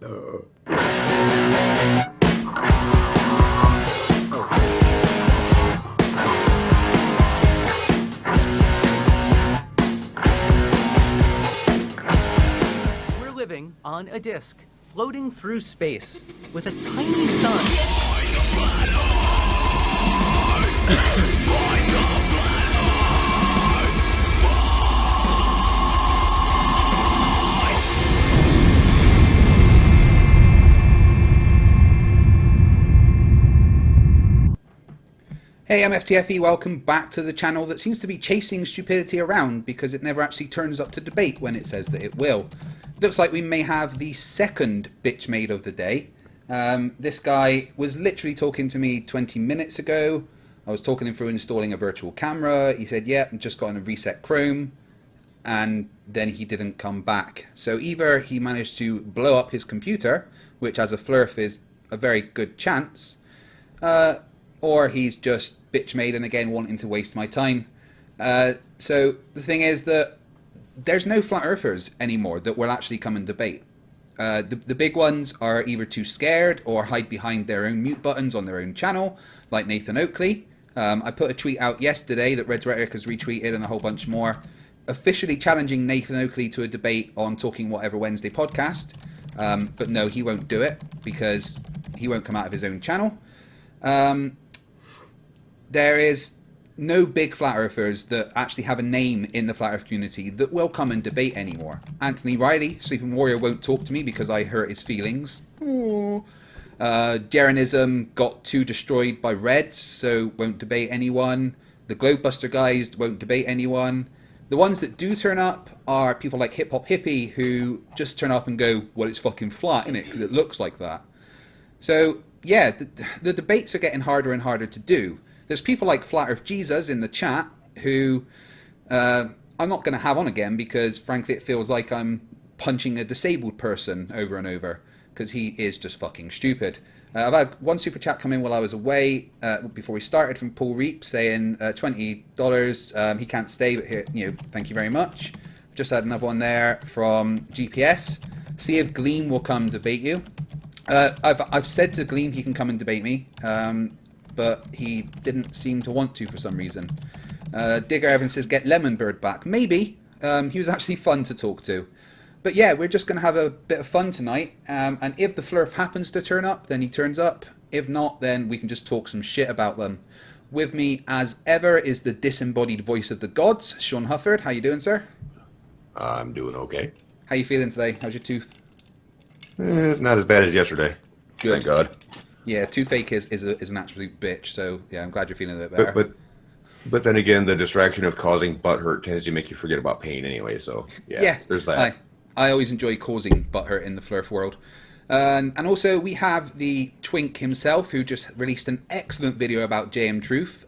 We're living on a disk, floating through space, with a tiny sun. Hey, I'm FTFE, welcome back to the channel that seems to be chasing stupidity around because it never actually turns up to debate when it says that it will. Looks like we may have the second bitch made of the day. This guy was literally talking to me 20 minutes ago. I was talking him through installing a virtual camera. He said, yeah, I've just gotten to reset Chrome. And then he didn't come back. So either he managed to blow up his computer, which as a Flerf is a very good chance, or he's just bitch made and again wanting to waste my time. So the thing is that there's no flat earthers anymore that will actually come and debate. The big ones are either too scared or hide behind their own mute buttons on their own channel, like Nathan Oakley. I put a tweet out yesterday that Red's Rhetoric has retweeted and a whole bunch more, officially challenging Nathan Oakley to a debate on Talking Whatever Wednesday podcast. But no, he won't do it because he won't come out of his own channel. There is no big flat earthers that actually have a name in the flat earth community that will come and debate anymore. Anthony Riley, Sleeping Warrior, won't talk to me because I hurt his feelings. Jeranism got too destroyed by Reds, so won't debate anyone. The Globebuster guys won't debate anyone. The ones that do turn up are people like Hip Hop Hippie who just turn up and go, well, it's fucking flat, innit? Because it looks like that. So, yeah, the debates are getting harder and harder to do. There's people like Flat Earth Jesus in the chat who I'm not going to have on again because, frankly, it feels like I'm punching a disabled person over and over because he is just fucking stupid. I've had one super chat come in while I was away before we started from Paul Reap saying $20. He can't stay, but here, thank you very much. Just had another one there from GPS. See if Gleam will come debate you. I've said to Gleam he can come and debate me. But he didn't seem to want to for some reason. Digger Evans says, get Lemon Bird back. Maybe. He was actually fun to talk to. But yeah, we're just going to have a bit of fun tonight. And if the Flerf happens to turn up, then he turns up. If not, then we can just talk some shit about them. With me, as ever, is the disembodied voice of the gods, Sean Hufford. How you doing, sir? I'm doing okay. How you feeling today? How's your tooth? It's not as bad as yesterday. Good. Thank God. Yeah, toothache is an absolute bitch, so yeah, I'm glad you're feeling a bit better. But then again, the distraction of causing butt hurt tends to make you forget about pain anyway, so yeah, there's that. I always enjoy causing butt hurt in the Flerf world. And also we have the Twink himself, who just released an excellent video about JM Truth.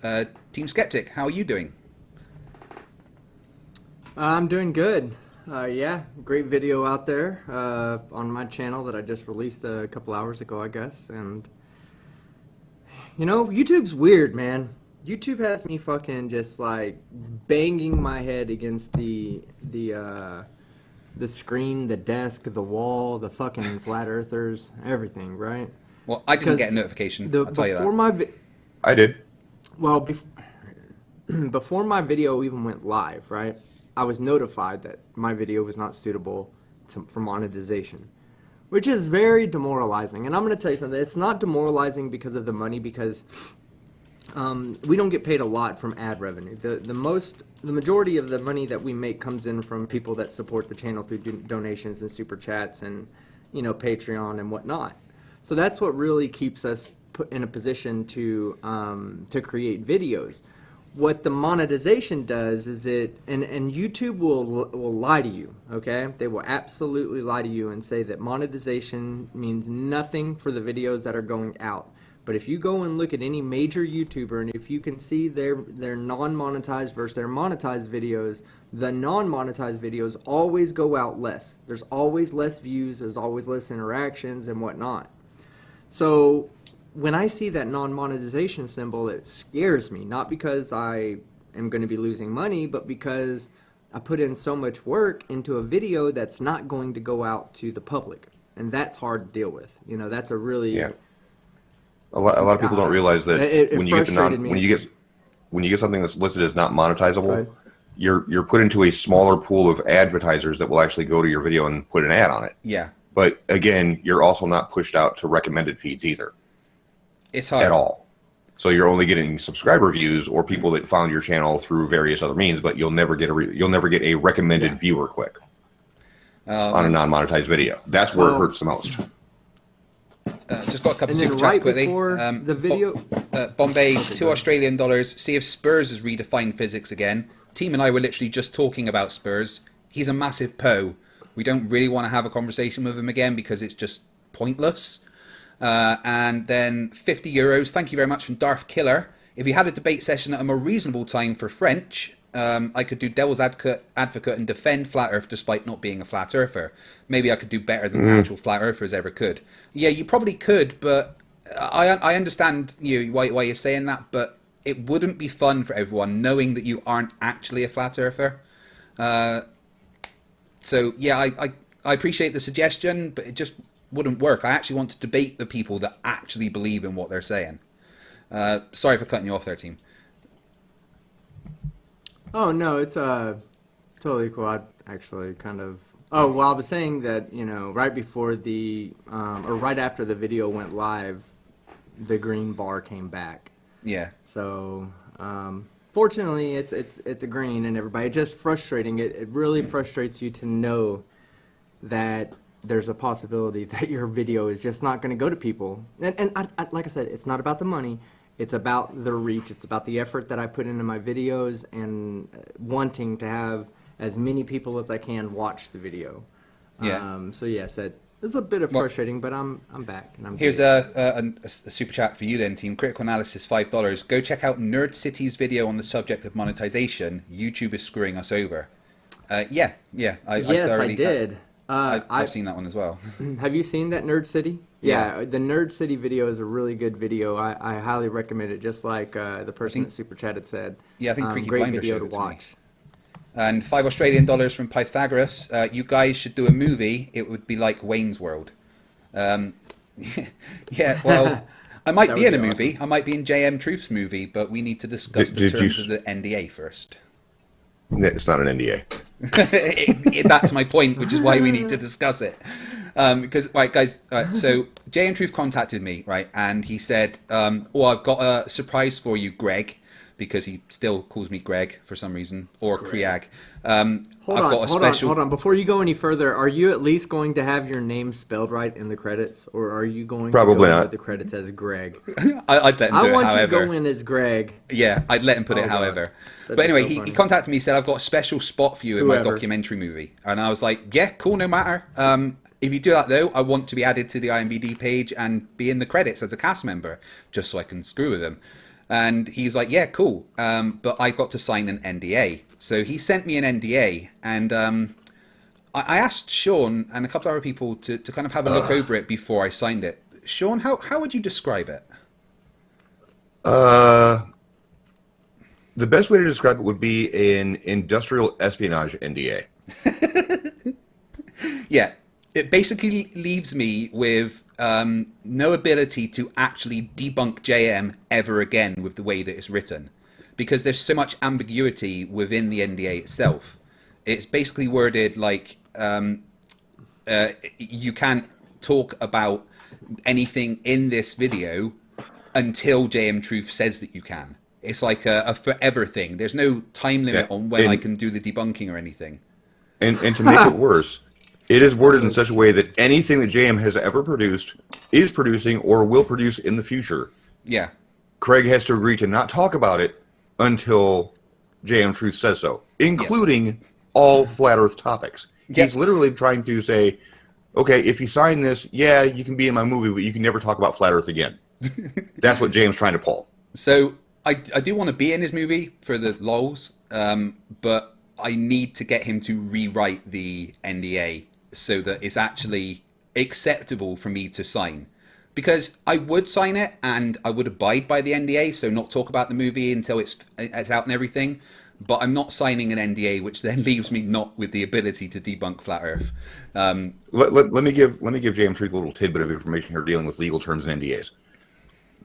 Team Skeptic, how are you doing? I'm doing good. Yeah, great video out there on my channel that I just released a couple hours ago, I guess, and you know, YouTube's weird, man. YouTube has me fucking just like banging my head against the screen, the desk, the wall, the fucking flat earthers, everything, right? Well, I didn't get a notification. I'll tell you that. I did. Well, before my video even went live, right? I was notified that my video was not suitable for monetization, which is very demoralizing. And I'm going to tell you something. It's not demoralizing because of the money, because we don't get paid a lot from ad revenue. The majority of the money that we make comes in from people that support the channel through donations and super chats and, Patreon and whatnot. So that's what really keeps us put in a position to create videos. What the monetization does is and YouTube will lie to you, okay? They will absolutely lie to you and say that monetization means nothing for the videos that are going out. But if you go and look at any major YouTuber, and if you can see their non-monetized versus their monetized videos, the non-monetized videos always go out less. There's always less views, there's always less interactions and whatnot. So when I see that non-monetization symbol, it scares me, not because I am going to be losing money, but because I put in so much work into a video that's not going to go out to the public. and that's hard to deal with. You know, that's a really A lot of people don't realize that it when you get frustrated me. when you get something that's listed as not monetizable, Right. you're put into a smaller pool of advertisers that will actually go to your video and put an ad on it. Yeah. But again, you're also not pushed out to recommended feeds either It's hard. at all. So you're only getting subscriber views or people that found your channel through various other means, but you'll never get a recommended viewer click on a non-monetized video. That's where it hurts the most. Just got a couple And super then chats right quickly. before the video, Bombay, $2 See if Spurs has redefined physics again. Team and I were literally just talking about Spurs. He's a massive po. We don't really want to have a conversation with him again because it's just pointless. And then €50. Thank you very much from Darth Killer. If you had a debate session at a more reasonable time for French, I could do devil's advocate and defend Flat Earth despite not being a flat earther. Maybe I could do better than actual flat earthers ever could. Yeah, you probably could, but I understand why you're saying that, but it wouldn't be fun for everyone knowing that you aren't actually a flat earther. So yeah, I appreciate the suggestion, but it just wouldn't work. I actually want to debate the people that actually believe in what they're saying. Sorry for cutting you off there, team. oh no, it's totally cool. I actually kind of. Oh well, I was saying that right before or right after the video went live, the green bar came back. Yeah. So fortunately, it's a green, and everybody. It's just frustrating. It really frustrates you to know that there's a possibility that your video is just not going to go to people. And I, like I said, it's not about the money. It's about the reach. It's about the effort that I put into my videos and wanting to have as many people as I can watch the video. Yeah. So yes, it's a bit of frustrating, but I'm back and I'm. Here's good. a super chat for you then, team. Critical Analysis, $5. Go check out Nerd City's video on the subject of monetization. YouTube is screwing us over. Yeah. Yes, I did. I've seen that one as well. Have you seen that Nerd City? Yeah, the Nerd City video is a really good video. I highly recommend it, just like the person that Super Chat had said. Yeah, I think Creaky great Blinder video showed to it to me. watch. And $5 from Pythagoras. You guys should do a movie. It would be like Wayne's World. Yeah, well, I might be in a movie. I might be in JM Truth's movie, but we need to discuss the terms of the NDA first. It's not an NDA. That's my point, which is why we need to discuss it. Because, right, guys, so JM Truth contacted me, right, and he said, oh, I've got a surprise for you, Greg, because he still calls me Greg for some reason, or Kriag. Hold on. Before you go any further, are you at least going to have your name spelled right in the credits, or are you going Probably to go not. with the credits as Greg? I'd let him do it, I want you to however. go in as Greg. Yeah, I'd let him put it God. however. That'd But be anyway, so he funny. contacted me, said, I've got a special spot for you in my Whoever. documentary movie. And I was like, yeah, cool, no matter. If you do that, though, I want to be added to the IMDb page and be in the credits as a cast member, just so I can screw with him. And he's like, yeah, cool. But I've got to sign an NDA. So he sent me an NDA. And I asked Sean and a couple of other people to kind of have a look over it before I signed it. Sean, how would you describe it? The best way to describe it would be an industrial espionage NDA. Yeah, it basically leaves me with no ability to actually debunk JM ever again with the way that it's written, because there's so much ambiguity within the NDA itself. It's basically worded like you can't talk about anything in this video until JM Truth says that you can. It's like a forever thing. There's no time limit on when I can do the debunking or anything. And to make it worse, it is worded in such a way that anything that JM has ever produced, is producing, or will produce in the future, Yeah. Craig has to agree to not talk about it until JM Truth says so, including all Flat Earth topics. Yeah. He's literally trying to say, okay, if you sign this, yeah, you can be in my movie, but you can never talk about Flat Earth again. That's what JM's trying to pull. So I do want to be in his movie for the lols, but I need to get him to rewrite the NDA so that it's actually acceptable for me to sign. Because I would sign it and I would abide by the NDA, so not talk about the movie until it's out and everything. but I'm not signing an NDA, which then leaves me not with the ability to debunk Flat Earth. Let me give James Truth a little tidbit of information here dealing with legal terms and NDAs.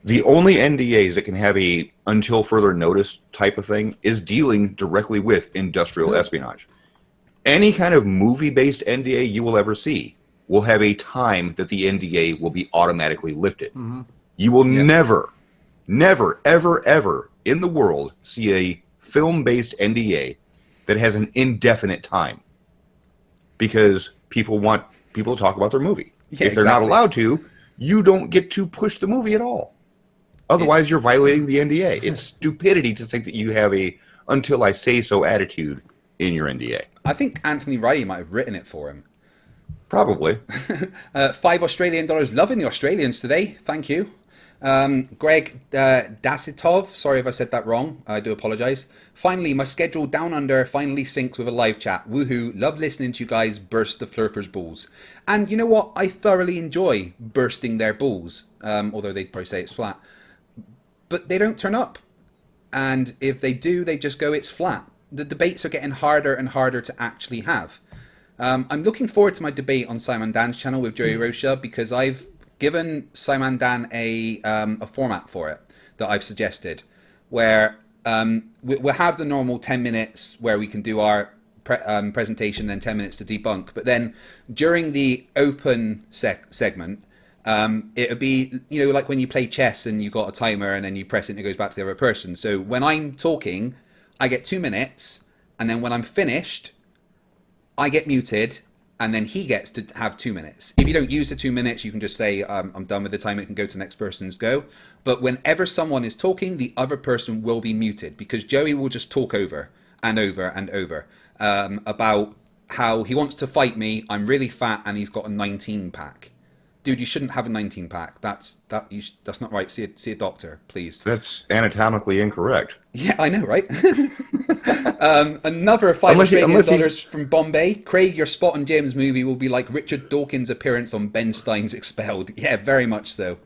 The only NDAs that can have a until further notice type of thing is dealing directly with industrial espionage. Any kind of movie-based NDA you will ever see will have a time that the NDA will be automatically lifted. You will never, ever, ever in the world see a film-based NDA that has an indefinite time, because people want people to talk about their movie. If they're not allowed to, you don't get to push the movie at all. Otherwise, you're violating the NDA. It's stupidity to think that you have a until I say so attitude in your NDA. I think Anthony Riley might have written it for him. Probably. $5 Australian. Loving the Australians today. Thank you. Greg Dasitov, sorry if I said that wrong. I do apologize. Finally, my schedule down under finally syncs with a live chat. Woohoo. Love listening to you guys burst the Flerfs' balls. And you know what? I thoroughly enjoy bursting their balls. Although they'd probably say it's flat. But they don't turn up. And if they do, they just go, it's flat. The debates are getting harder and harder to actually have. I'm looking forward to my debate on Simon Dan's channel with Joey Rocha, because I've given Simon Dan a format for it that I've suggested, where we'll have the normal 10 minutes where we can do our presentation, then 10 minutes to debunk. But then during the open segment, it'll be, you know, like when you play chess and you've got a timer and then you press it and it goes back to the other person. So when I'm talking, I get 2 minutes, and then when I'm finished, I get muted, and then he gets to have 2 minutes. If you don't use the 2 minutes, you can just say, I'm done with the time, it can go to the next person's go. But whenever someone is talking, the other person will be muted, because Joey will just talk over and over and over about how he wants to fight me, I'm really fat, and he's got a 19-pack. Dude, you shouldn't have a 19-pack. That's not right. See a doctor, please. That's anatomically incorrect. Yeah, I know, right? Another $5 Australian from Bombay. Craig, your Spot on James movie will be like Richard Dawkins' appearance on Ben Stein's Expelled. Yeah, very much so.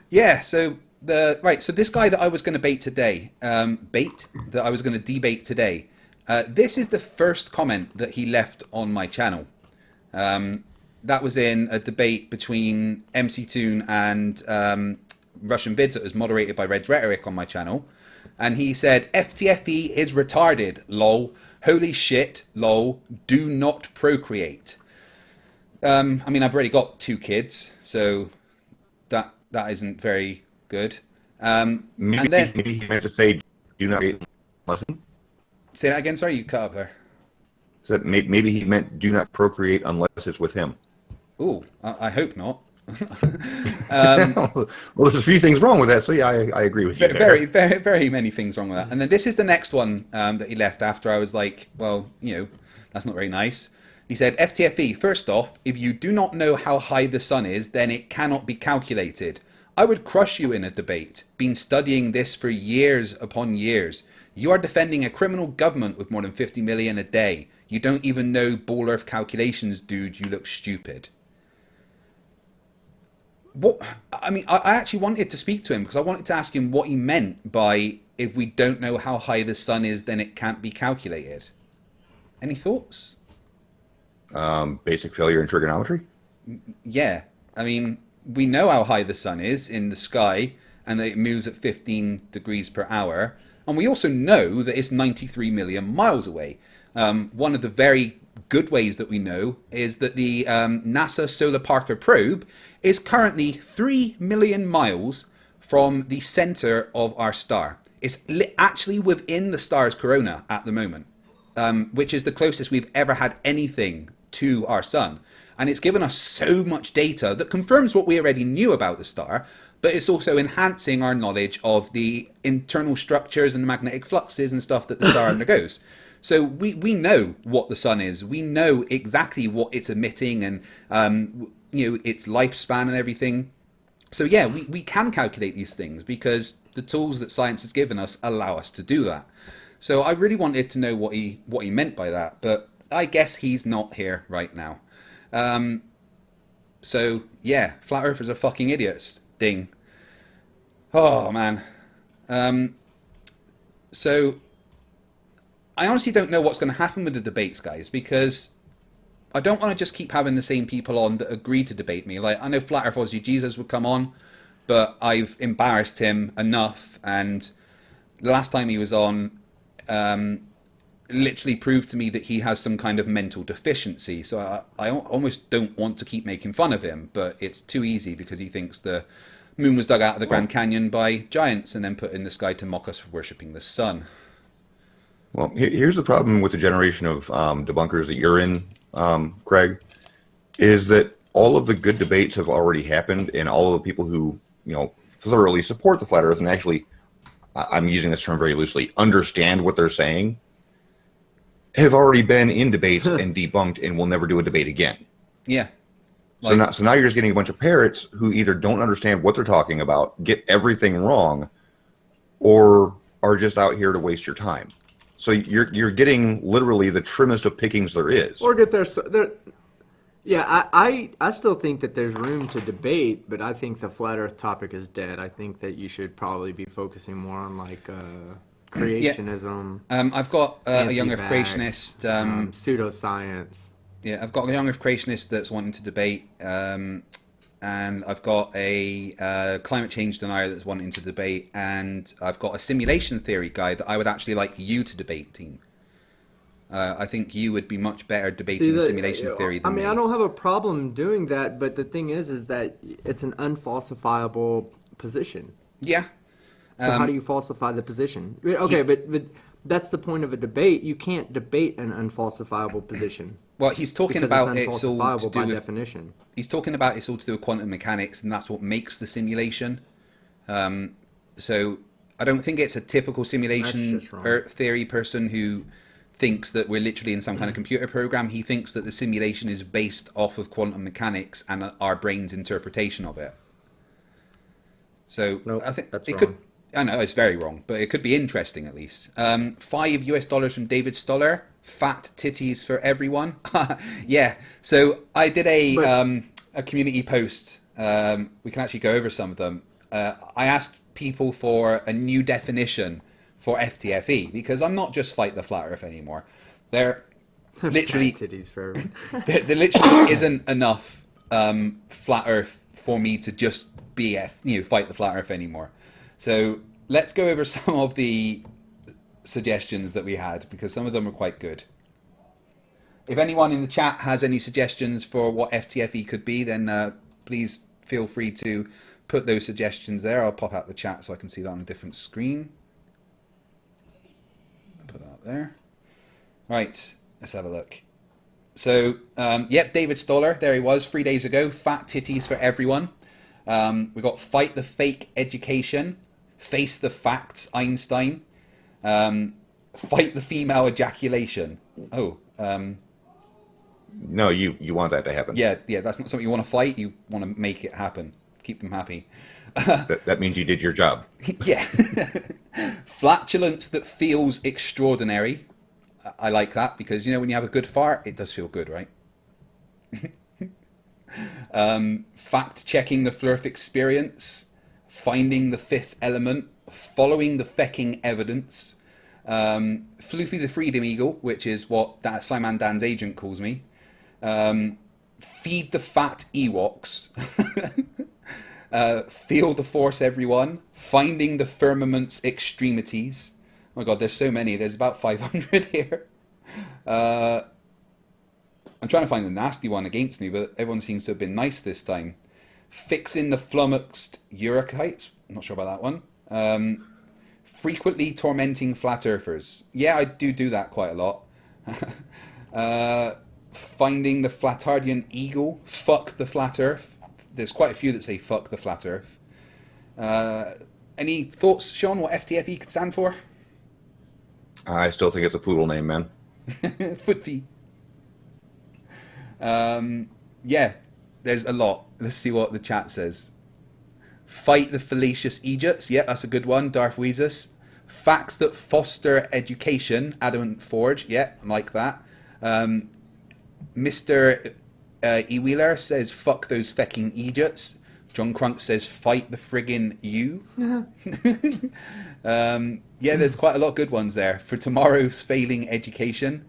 Yeah, so so this guy that I was going to debate today, this is the first comment that he left on my channel. That was in a debate between MC Toon and Russian Vids that was moderated by Red Rhetoric on my channel. And he said, FTFE is retarded, lol. Holy shit, lol. Do not procreate. I mean, I've already got 2 kids, so that isn't very good. Maybe he meant to say, do not listen. Say that again, sorry, you cut up there. So maybe he meant do not procreate unless it's with him. Ooh, I hope not. Well, there's a few things wrong with that, so yeah, I agree with you. Very many things wrong with that. And then this is the next one that he left after I was like, well, you know, that's not very nice. He said, FTFE, first off, if you do not know how high the sun is, then it cannot be calculated. I would crush you in a debate. Been studying this for years upon years. You are defending a criminal government with more than 50 million a day. You don't even know ball earth calculations, dude. You look stupid. What? I mean, I actually wanted to speak to him because I wanted to ask him what he meant by if we don't know how high the sun is, then it can't be calculated. Any thoughts? Basic failure in trigonometry? Yeah. I mean, we know how high the sun is in the sky and that it moves at 15 degrees per hour. And we also know that it's 93 million miles away. One of the very good ways that we know is that the NASA Solar Parker probe is currently 3 million miles from the center of our star. It's actually within the star's corona at the moment, which is the closest we've ever had anything to our sun. And it's given us so much data that confirms what we already knew about the star, but it's also enhancing our knowledge of the internal structures and magnetic fluxes and stuff that the star undergoes. So we know what the sun is. We know exactly what it's emitting and you know, its lifespan and everything. So yeah, we can calculate these things because the tools that science has given us allow us to do that. So I really wanted to know what he meant by that, but I guess he's not here right now. So yeah, flat earthers are fucking idiots. Ding. Oh man. So, I honestly don't know what's going to happen with the debates, guys, because I don't want to just keep having the same people on that agree to debate me. Like, I know Flat Earth Aussie Jesus would come on, but I've embarrassed him enough, and the last time he was on, literally proved to me that he has some kind of mental deficiency. So I almost don't want to keep making fun of him, but it's too easy because he thinks the moon was dug out of the Grand Canyon by giants and then put in the sky to mock us for worshipping the sun. Well, here's the problem with the generation of debunkers that you're in, Craig, is that all of the good debates have already happened, and all of the people who, thoroughly support the flat earth and actually, I'm using this term very loosely, understand what they're saying, have already been in debates and debunked and will never do a debate again. Yeah. So now you're just getting a bunch of parrots who either don't understand what they're talking about, get everything wrong, or are just out here to waste your time. So you're getting literally the trimmest of pickings there is. Or get their yeah, I still think that there's room to debate, but I think the flat Earth topic is dead. I think that you should probably be focusing more on like creationism. Yeah. I've got a young Earth creationist. Pseudoscience. Yeah, I've got a young Earth creationist that's wanting to debate, and I've got a climate change denier that's wanting to debate, and I've got a simulation theory guy that I would actually like you to debate, team. I think you would be much better debating the simulation theory than me. I don't have a problem doing that, but the thing is that it's an unfalsifiable position. Yeah. So how do you falsify the position? Okay, but that's the point of a debate. You can't debate an unfalsifiable position. Well, he's talking about it's all to do with definition. He's talking about it's all to do with quantum mechanics, and that's what makes the simulation. So I don't think it's a typical simulation theory person who thinks that we're literally in some kind of computer program. He thinks that the simulation is based off of quantum mechanics and our brain's interpretation of it. So nope, I think that's it wrong. could. I know it's very wrong, but it could be interesting at least. $5 from David Stoller. Fat titties for everyone. Yeah. So I did a community post. We can actually go over some of them. I asked people for a new definition for FTFE because I'm not just fight the flat earth anymore. There literally titties for there literally isn't enough flat earth for me to just be fight the flat earth anymore. So let's go over some of the suggestions that we had because some of them are quite good. If anyone in the chat has any suggestions for what FTFE could be, then please feel free to put those suggestions there. I'll pop out the chat so I can see that on a different screen. Put that there. Right, let's have a look. So, yep, David Stoller, there he was 3 days ago. Fat titties for everyone. We got fight the fake education, face the facts, Einstein. Fight the female ejaculation. No, you want that to happen. Yeah, that's not something you want to fight. You want to make it happen. Keep them happy. That means you did your job. Yeah. Flatulence that feels extraordinary. I like that because, when you have a good fart, it does feel good, right? Fact-checking the Flerf experience. Finding the fifth element. Following the fecking evidence. Floofy the Freedom Eagle, which is what Simon Dan's agent calls me. Feed the fat Ewoks. Feel the force, everyone. Finding the firmament's extremities. Oh my god, there's so many. There's about 500 here. I'm trying to find the nasty one against me, but everyone seems to have been nice this time. Fixing the flummoxed Eurokites. I'm not sure about that one. Frequently tormenting flat earthers. Yeah, I do that quite a lot. Finding the Flatardian eagle. Fuck the flat earth. There's quite a few that say fuck the flat earth. Any thoughts, Sean, what FTFE could stand for? I still think it's a poodle name, man. Footfee. Yeah, there's a lot. Let's see what the chat says. Fight the fallacious Egypts. Yeah, that's a good one. Darth Weezus. Facts that foster education. Adamant Forge. Yeah, I like that. Mr. E. Wheeler says, fuck those fecking Egypts. John Crunk says, fight the friggin' you. Yeah, there's quite a lot of good ones there for tomorrow's failing education.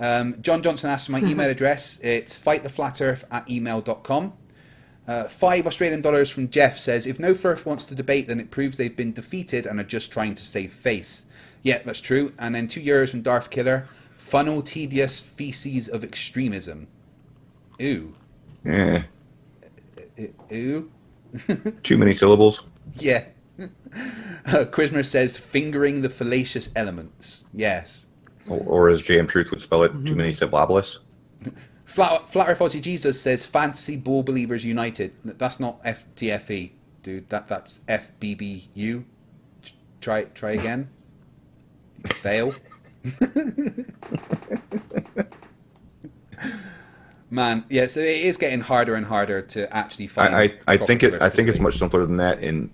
John Johnson asks my email address. It's fighttheflatearth@email.com. $5 from Jeff says, if no Flerf wants to debate, then it proves they've been defeated and are just trying to save face. Yeah, that's true. And then €2 from Darth Killer. Funnel tedious feces of extremism. Ooh. Yeah. Ooh. Too many syllables. Yeah. Chrismer says, fingering the fallacious elements. Yes. Or as JM Truth would spell it, too many syllables. Flat Earth Aussie Jesus says, fantasy ball believers united. That's not FTFE, dude. That's FBBU. Try again. Fail. Man, yeah. So it is getting harder and harder to actually find. I think it's much simpler than that, and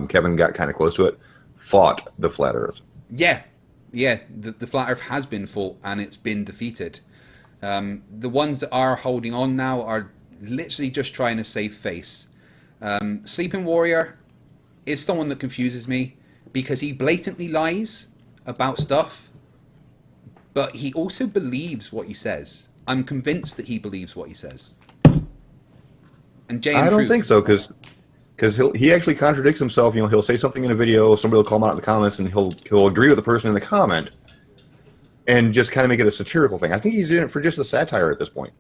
Kevin got kind of close to it. Fought the flat Earth. Yeah. The flat Earth has been fought and it's been defeated. The ones that are holding on now are literally just trying to save face. Sleeping Warrior is someone that confuses me because he blatantly lies about stuff, but he also believes what he says. I'm convinced that he believes what he says. And Jay and I don't Truth, think so, because he actually contradicts himself. He'll say something in a video, somebody will call him out in the comments, and he'll agree with the person in the comment, and just kind of make it a satirical thing. I think he's in it for just the satire at this point.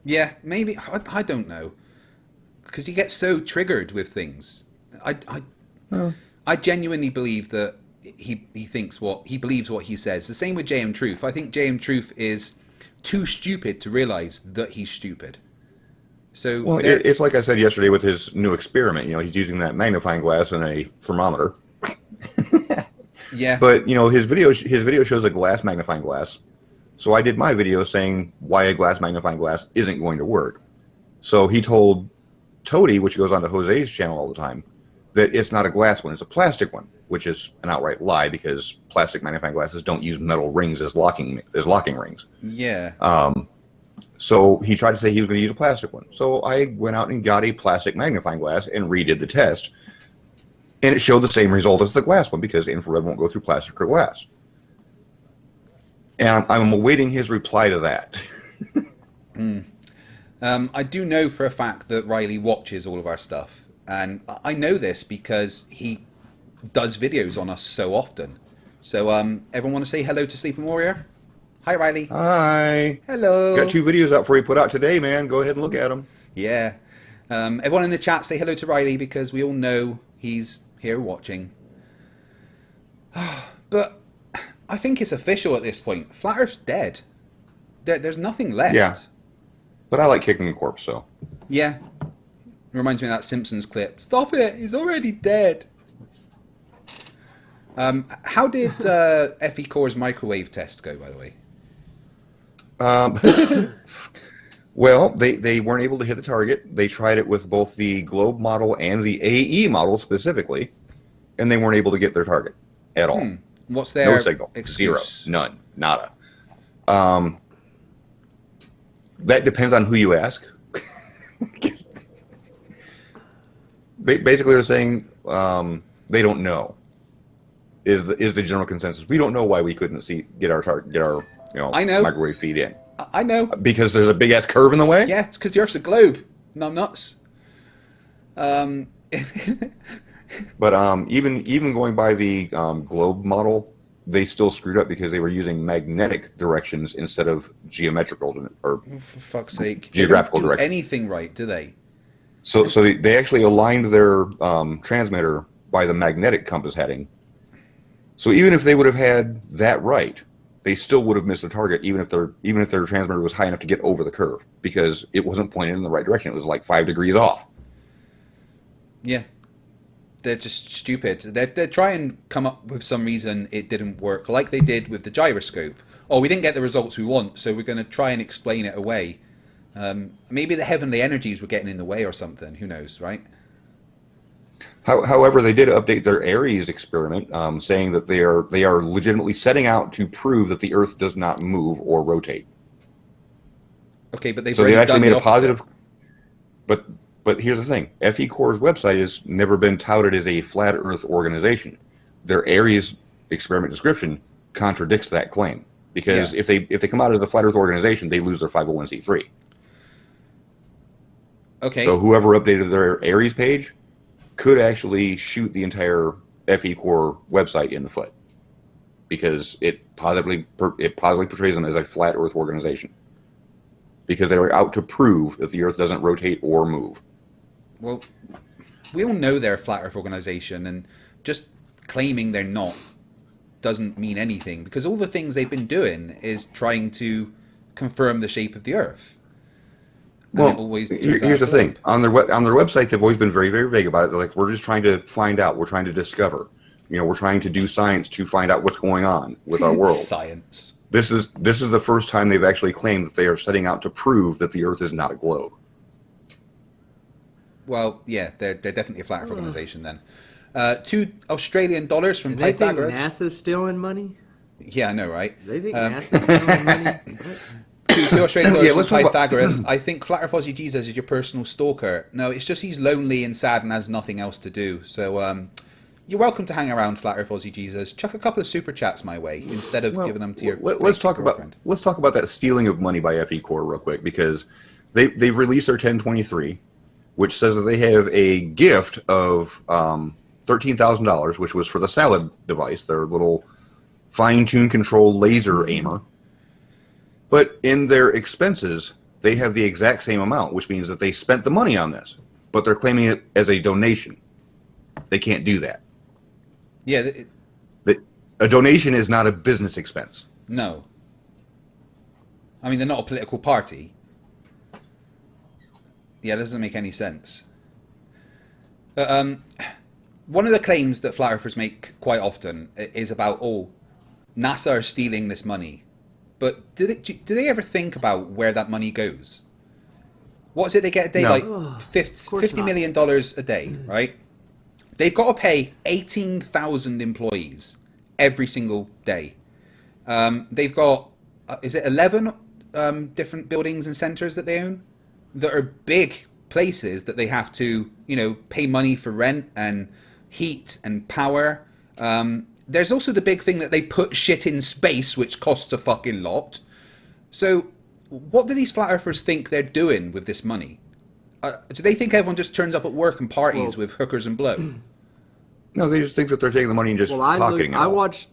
Yeah, maybe. I don't know, because he gets so triggered with things. I genuinely believe that he believes what he says. The same with JM Truth. I think JM Truth is too stupid to realize that he's stupid. So well, it's like I said yesterday with his new experiment. He's using that magnifying glass and a thermometer. Yeah. But his video shows a glass magnifying glass. So I did my video saying why a glass magnifying glass isn't going to work. So he told Toady, which goes on to Jose's channel all the time, that it's not a glass one, it's a plastic one, which is an outright lie because plastic magnifying glasses don't use metal rings as locking rings. Yeah. So he tried to say he was going to use a plastic one. So I went out and got a plastic magnifying glass and redid the test. And it showed the same result as the glass one because infrared won't go through plastic or glass. And I'm awaiting his reply to that. I do know for a fact that Riley watches all of our stuff. And I know this because he does videos on us so often. So everyone want to say hello to Sleeping Warrior? Hi, Riley. Hi. Hello. Got 2 videos out for you put out today, man. Go ahead and look at them. Yeah. Everyone in the chat say hello to Riley because we all know he's here watching. But I think it's official at this point. Flat Earth's dead. There's nothing left. Yeah. But I like kicking a corpse, so. Yeah. Reminds me of that Simpsons clip. Stop it! He's already dead. How did FE Core's microwave test go, by the way? Well, they weren't able to hit the target. They tried it with both the globe model and the AE model specifically, and they weren't able to get their target at all. What's their no signal? excuse? 0, none, nada. That depends on who you ask. Basically, they're saying they don't know. Is the general consensus? We don't know why we couldn't get our I know. microwave feed in. I know. Because there's a big ass curve in the way. Yeah, it's because the Earth's a globe. No, I'm nuts. But even going by the globe model, they still screwed up because they were using magnetic directions instead of geometrical or for fuck's sake, geographical they don't do directions. Anything right, do they? So they actually aligned their transmitter by the magnetic compass heading. So even if they would have had that right, they still would have missed the target, even if their transmitter was high enough to get over the curve, because it wasn't pointed in the right direction. It was like 5 degrees off. Yeah, they're just stupid. They're trying to come up with some reason it didn't work, like they did with the gyroscope. Oh, we didn't get the results we want, so we're going to try and explain it away. Maybe the heavenly energies were getting in the way or something. Who knows, right? However, they did update their Aries experiment, saying that they are legitimately setting out to prove that the Earth does not move or rotate. Okay, but they've so they already actually done made the a positive. opposite. But But here's the thing: FE Core's website has never been touted as a flat Earth organization. Their Aries experiment description contradicts that claim, because if they come out as a flat Earth organization, they lose their 501c3. Okay. So whoever updated their Aries page could actually shoot the entire FE Core website in the foot, because it positively portrays them as a flat Earth organization, because they were out to prove that the Earth doesn't rotate or move. Well, we all know they're a flat Earth organization, and just claiming they're not doesn't mean anything, because all the things they've been doing is trying to confirm the shape of the Earth. Well, here's the thing. On their website, they've always been very, very vague about it. They're like, we're just trying to find out. We're trying to discover. We're trying to do science to find out what's going on with our world. Science. This is the first time they've actually claimed that they are setting out to prove that the Earth is not a globe. Well, yeah, they're definitely a flat Earth organization then. $2 Australian from and they think Pythagoras. NASA's stealing money? Yeah, I know, right? They think NASA's stealing money? $2 Australian from talk about- Pythagoras. I think Flat Earth Aussie Jesus is your personal stalker. No, it's just he's lonely and sad and has nothing else to do. So you're welcome to hang around, Flat Earth Aussie Jesus. Chuck a couple of super chats my way instead of giving them to your let's talk girlfriend. about that stealing of money by FE Core real quick, because they released their 1023, which says that they have a gift of $13,000, which was for the Salad device, their little fine-tune control laser aimer. But in their expenses, they have the exact same amount, which means that they spent the money on this, but they're claiming it as a donation. They can't do that. Yeah. A donation is not a business expense. No. I mean, they're not a political party. Yeah, that doesn't make any sense. One of the claims that flat earthers make quite often is about, NASA are stealing this money. But do they ever think about where that money goes? What is it they get a day? No. Like $50 million a day, right? They've got to pay 18,000 employees every single day. They've got, 11 different buildings and centers that they own that are big places that they have to, pay money for rent and heat and power. There's also the big thing that they put shit in space, which costs a fucking lot. So what do these flat earthers think they're doing with this money? Do they think everyone just turns up at work and parties with hookers and blow? No, they just think that they're taking the money and just pocketing it. I watched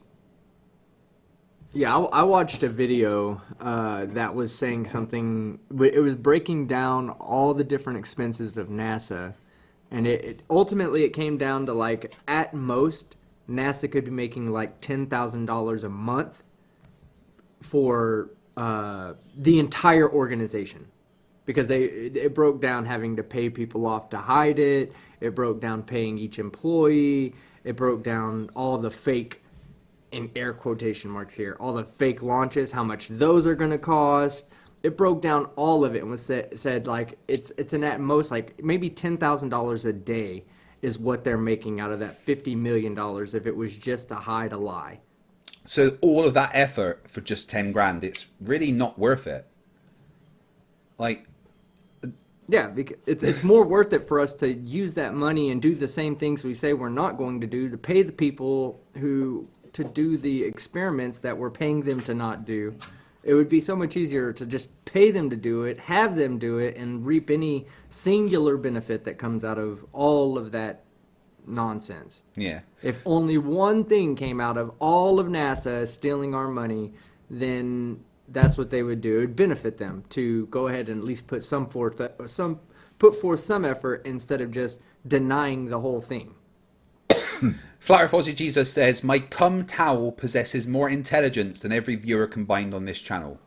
a video that was saying something. It was breaking down all the different expenses of NASA, and it ultimately came down to, like, at most, NASA could be making like $10,000 a month for the entire organization, because it broke down having to pay people off to hide it. It broke down paying each employee. It broke down all the fake, in air quotation marks here, all the fake launches, how much those are going to cost. It broke down all of it and was said like it's an at most like maybe $10,000 a day is what they're making out of that $50 million if it was just to hide a lie. So all of that effort for just 10 grand, it's really not worth it. Like, yeah, because it's more worth it for us to use that money and do the same things we say we're not going to do, to pay the people to do the experiments that we're paying them to not do. It would be so much easier to just pay them to do it, have them do it, and reap any singular benefit that comes out of all of that nonsense. yeah. If only one thing came out of all of NASA stealing our money, then that's what they would do. It would benefit them to go ahead and at least put forth some effort instead of just denying the whole thing. Flat Earth Aussie Jesus says, my cum towel possesses more intelligence than every viewer combined on this channel.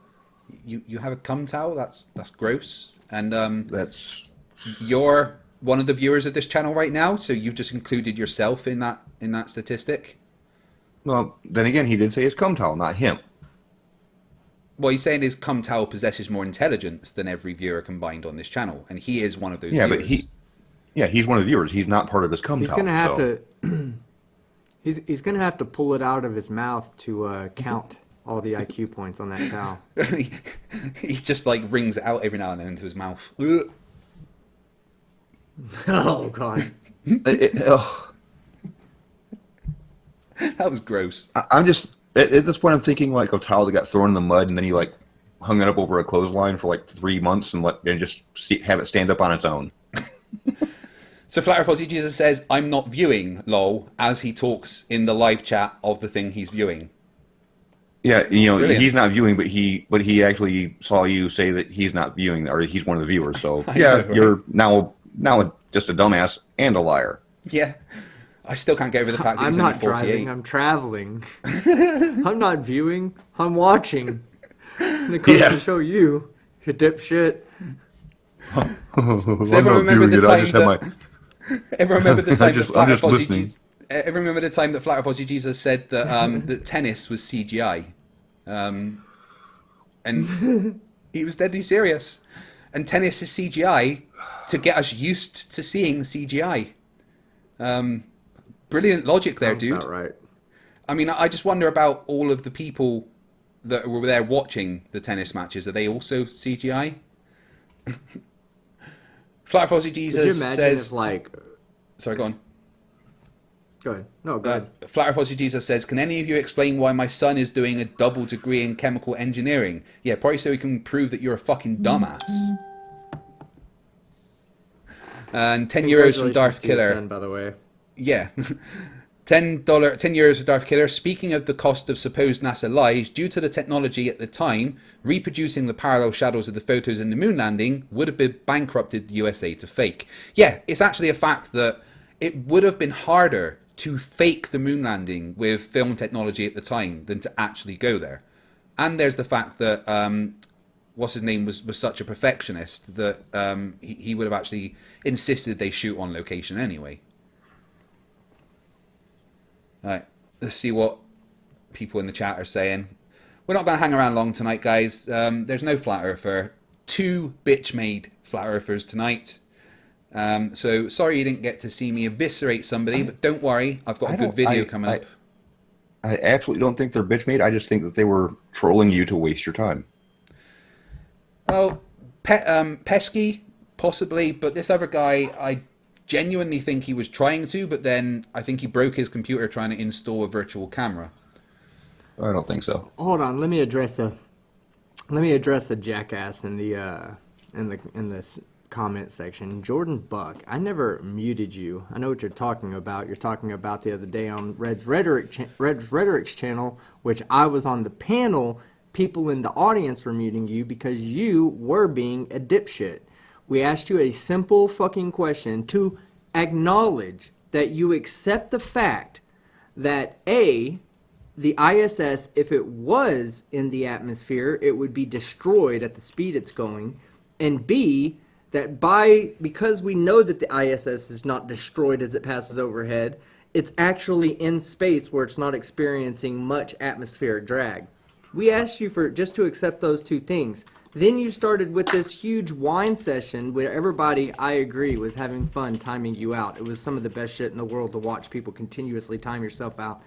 You have a cum towel? That's gross. And That's you're one of the viewers of this channel right now, so you've just included yourself in that statistic. well. Then again, he did say it's cum towel, not him. Well, he's saying his cum towel possesses more intelligence than every viewer combined on this channel, and he is one of those Yeah, viewers. but he's one of the viewers. He's not part of his cum He's towel. gonna have so. to. He's gonna have to pull it out of his mouth to count all the IQ points on that towel. He just like wrings it out every now and then into his mouth. Ugh. Oh God. Ugh. That was gross. I'm just at this point. I'm thinking like a towel that got thrown in the mud, and then you like hung it up over a clothesline for like 3 months, and just have it stand up on its own. So Flat Earth Aussie Jesus says, "I'm not viewing, lol," as he talks in the live chat of the thing he's viewing. Yeah, Brilliant. he's not viewing, but he actually saw you say that he's not viewing, or he's one of the viewers. So know, right? You're now just a dumbass and a liar. Yeah. I still can't get over the fact that I'm he's not only 48. driving. I'm traveling. I'm not viewing. I'm watching. And it comes to show you dipshit. So everyone remember the time that... Everyone remember the time that Flat Earth Aussie Jesus... Everyone remember the time that Flat Earth Aussie Jesus said that that tennis was CGI, and he was deadly serious. And tennis is CGI to get us used to seeing CGI. Brilliant logic there, dude. About right. I mean, I just wonder about all of the people that were there watching the tennis matches. Are they also CGI? Flat Earth Aussie Jesus Could you imagine says... if, like... Sorry, go on. Go ahead. No, go ahead. Flat Earth Aussie Jesus says, "Can any of you explain why my son is doing a double degree in chemical engineering?" Yeah, probably so he can prove that you're a fucking dumbass. And 10 euros from Darth to your Killer. son, by the way. Yeah. €10 for Darth Killer. Speaking of the cost of supposed NASA lies, due to the technology at the time, reproducing the parallel shadows of the photos in the moon landing would have been bankrupted the USA to fake. Yeah, it's actually a fact that it would have been harder to fake the moon landing with film technology at the time than to actually go there. And there's the fact that what's his name was such a perfectionist that he would have actually insisted they shoot on location anyway. All right, let's see what people in the chat are saying. We're not going to hang around long tonight, guys. There's no flat earther. 2 bitch-made flat earthers tonight. So sorry you didn't get to see me eviscerate somebody, but don't worry, I've got a good video coming up. I absolutely don't think they're bitch-made. I just think that they were trolling you to waste your time. Well, Pesky, possibly, but this other guy, I genuinely think he was trying to, but then I think he broke his computer trying to install a virtual camera. I don't think so. Hold on, let me address a jackass in this comment section. Jordan Buck, I never muted you. I know what you're talking about. You're talking about the other day on Red's Rhetoric's channel, which I was on the panel. People in the audience were muting you because you were being a dipshit. We asked you a simple fucking question to acknowledge that you accept the fact that A, the ISS, if it was in the atmosphere, it would be destroyed at the speed it's going, and B, that because we know that the ISS is not destroyed as it passes overhead, it's actually in space where it's not experiencing much atmospheric drag. We asked you for just to accept those 2 things. Then you started with this huge whine session where everybody, I agree, was having fun timing you out. It was some of the best shit in the world to watch people continuously time yourself out,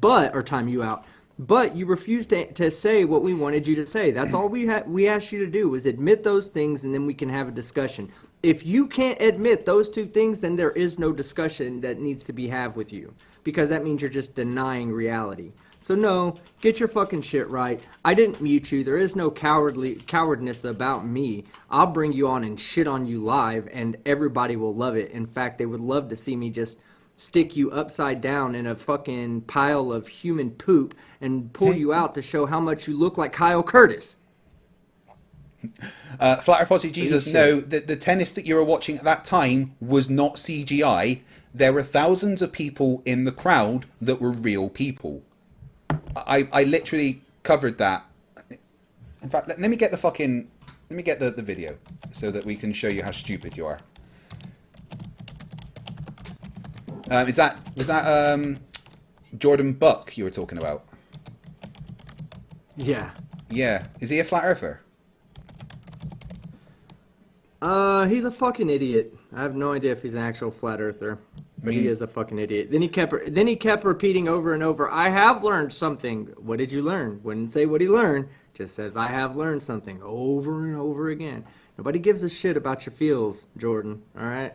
or time you out. But you refused to say what we wanted you to say. That's all we asked you to do was admit those things, and then we can have a discussion. If you can't admit those 2 things, then there is no discussion that needs to be had with you, because that means you're just denying reality. So no, get your fucking shit right. I didn't mute you. There is no cowardness about me. I'll bring you on and shit on you live, and everybody will love it. In fact, they would love to see me just stick you upside down in a fucking pile of human poop and pull you out to show how much you look like Kyle Curtis. Flat Earth Aussie Jesus, no, the tennis that you were watching at that time was not CGI. There were thousands of people in the crowd that were real people. I literally covered that. In fact, let me get the video so that we can show you how stupid you are. Was that Jordan Buck you were talking about? Yeah. Yeah. Is he a flat earther? He's a fucking idiot. I have no idea if he's an actual flat earther, but he is a fucking idiot. Then he kept repeating over and over, "I have learned something." What did you learn? Wouldn't say what he learned. Just says, "I have learned something," over and over again. Nobody gives a shit about your feels, Jordan. All right.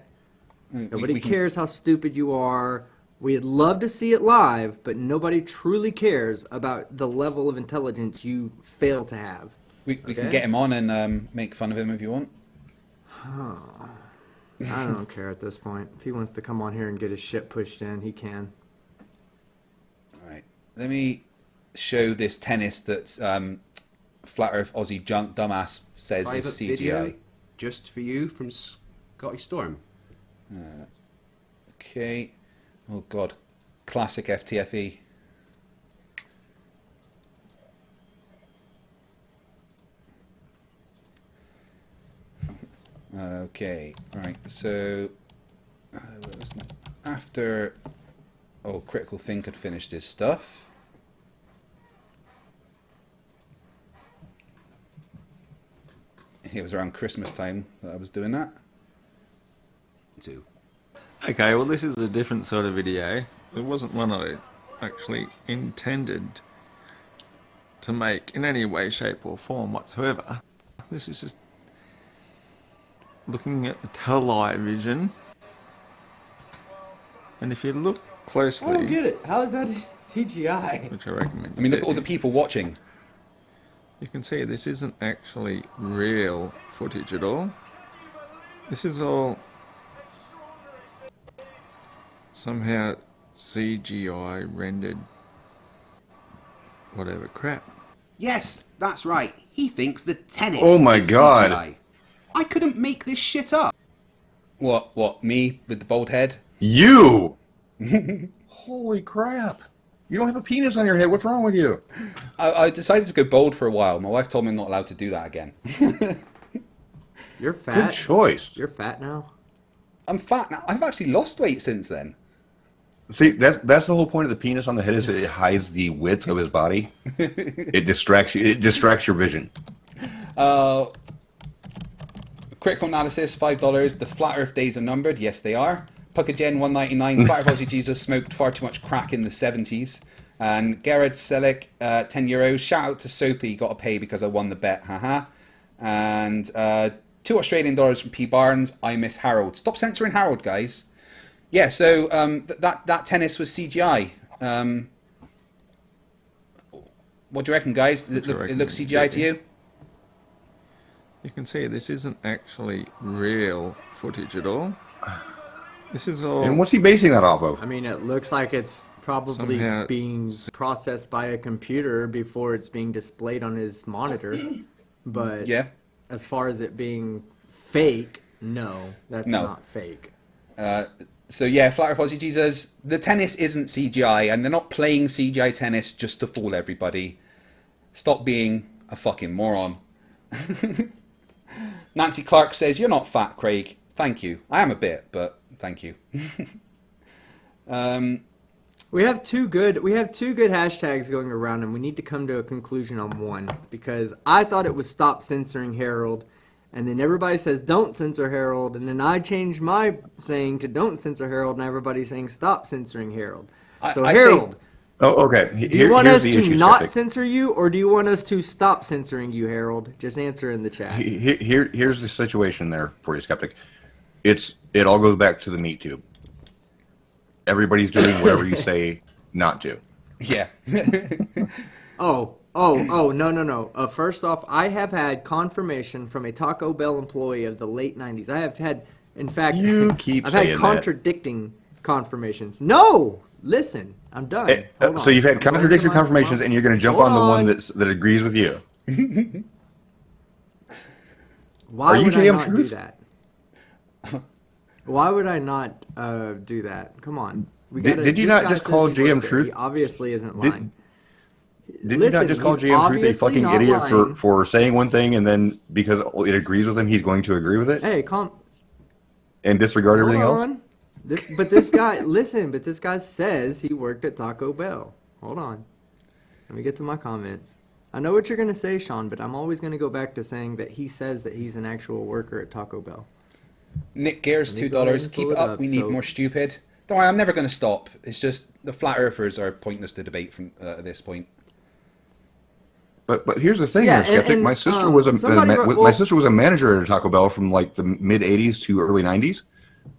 Nobody cares how stupid you are. We'd love to see it live, but nobody truly cares about the level of intelligence you fail to have. We can get him on and make fun of him if you want. I don't care at this point. If he wants to come on here and get his shit pushed in, he can. All right. Let me show this tennis that Flat Earth Aussie Junk Dumbass says Private is CGI. video just for you from Scotty Storm. Okay. Oh, God. Classic FTFE. Okay, right, so after Critical Think had finished his stuff, it was around Christmas time that I was doing that. Too. Okay, well this is a different sort of video. It wasn't one I actually intended to make in any way, shape or form whatsoever. This is just looking at the television, and if you look closely, I don't get it. How is that CGI? which I recommend. I mean, look at all the people watching. You can see this isn't actually real footage at all. This is all somehow CGI rendered whatever crap. Yes, that's right. He thinks the tennis Oh my is God. CGI. I couldn't make this shit up. What, me with the bald head? You! Holy crap. You don't have a penis on your head. What's wrong with you? I decided to go bald for a while. My wife told me I'm not allowed to do that again. You're fat. Good choice. You're fat now. I'm fat now. I've actually lost weight since then. See, that's the whole point of the penis on the head, is that it hides the width of his body. It distracts you. It distracts your vision. Critical analysis, $5. The Flat Earth days are numbered. Yes, they are. Puckagen, $1.99. Flat Earth Aussie Jesus smoked far too much crack in the 70s. And Gerard Selick, €10. Shout out to Soapy, got to pay because I won the bet. Haha. And $2 Australian from P Barnes. I miss Harold. Stop censoring Harold, guys. Yeah, so that tennis was CGI. What do you reckon, guys? It looks CGI to you? You can see this isn't actually real footage at all. This is all. And what's he basing that off of? I mean, it looks like it's probably Somehow being processed by a computer before it's being displayed on his monitor. But Yeah. as far as it being fake, no, that's No. not fake. So yeah, Flat Earth Aussie Jesus, the tennis isn't CGI, and they're not playing CGI tennis just to fool everybody. Stop being a fucking moron. Nancy Clark says, "You're not fat, Craig." Thank you. I am a bit, but thank you. We have two good hashtags going around, and we need to come to a conclusion on one, because I thought it was stop censoring Harold, and then everybody says don't censor Harold, and then I changed my saying to don't censor Harold, and everybody's saying stop censoring Harold. So I Harold, Oh, okay. do you want us here's to the issue, not Skeptic. censor you, or do you want us to stop censoring you, Harold? Just answer in the chat. Here's the situation there for you, Skeptic. It all goes back to the meat tube. Everybody's doing whatever you say not to. Yeah. Oh, no. First off, I have had confirmation from a Taco Bell employee of the late 90s. I have had, in fact, You keep I've saying had that. contradicting confirmations. No! Listen, I'm done. Hold So on. you've had I'm going contradictory to my- confirmations, and you're going to jump Hold on the one on. that agrees with you. Why Are you would I JM not Truth? do that? Why would I not do that? Come on. Did you this not guy just says call he JM worked there. Truth? He obviously isn't lying. Didn't you Listen, not just call he's JM Truth a obviously fucking not idiot lying. for saying one thing, and then because it agrees with him, he's going to agree with it Hey, calm. and disregard Hold everything else? on. This guy, listen, but this guy says he worked at Taco Bell. Hold on. Let me get to my comments. I know what you're going to say, Sean, but I'm always going to go back to saying that he says that he's an actual worker at Taco Bell. Nick Gears, Let me go ahead $2. and Keep pull it it up. up, We need so- more stupid. Don't worry, I'm never going to stop. It's just the flat earthers are pointless to debate from at this point. But here's the thing, Yeah, Skeptic. and, My sister was a somebody wrote- my sister was a manager at a Taco Bell from like the mid '80s to early '90s,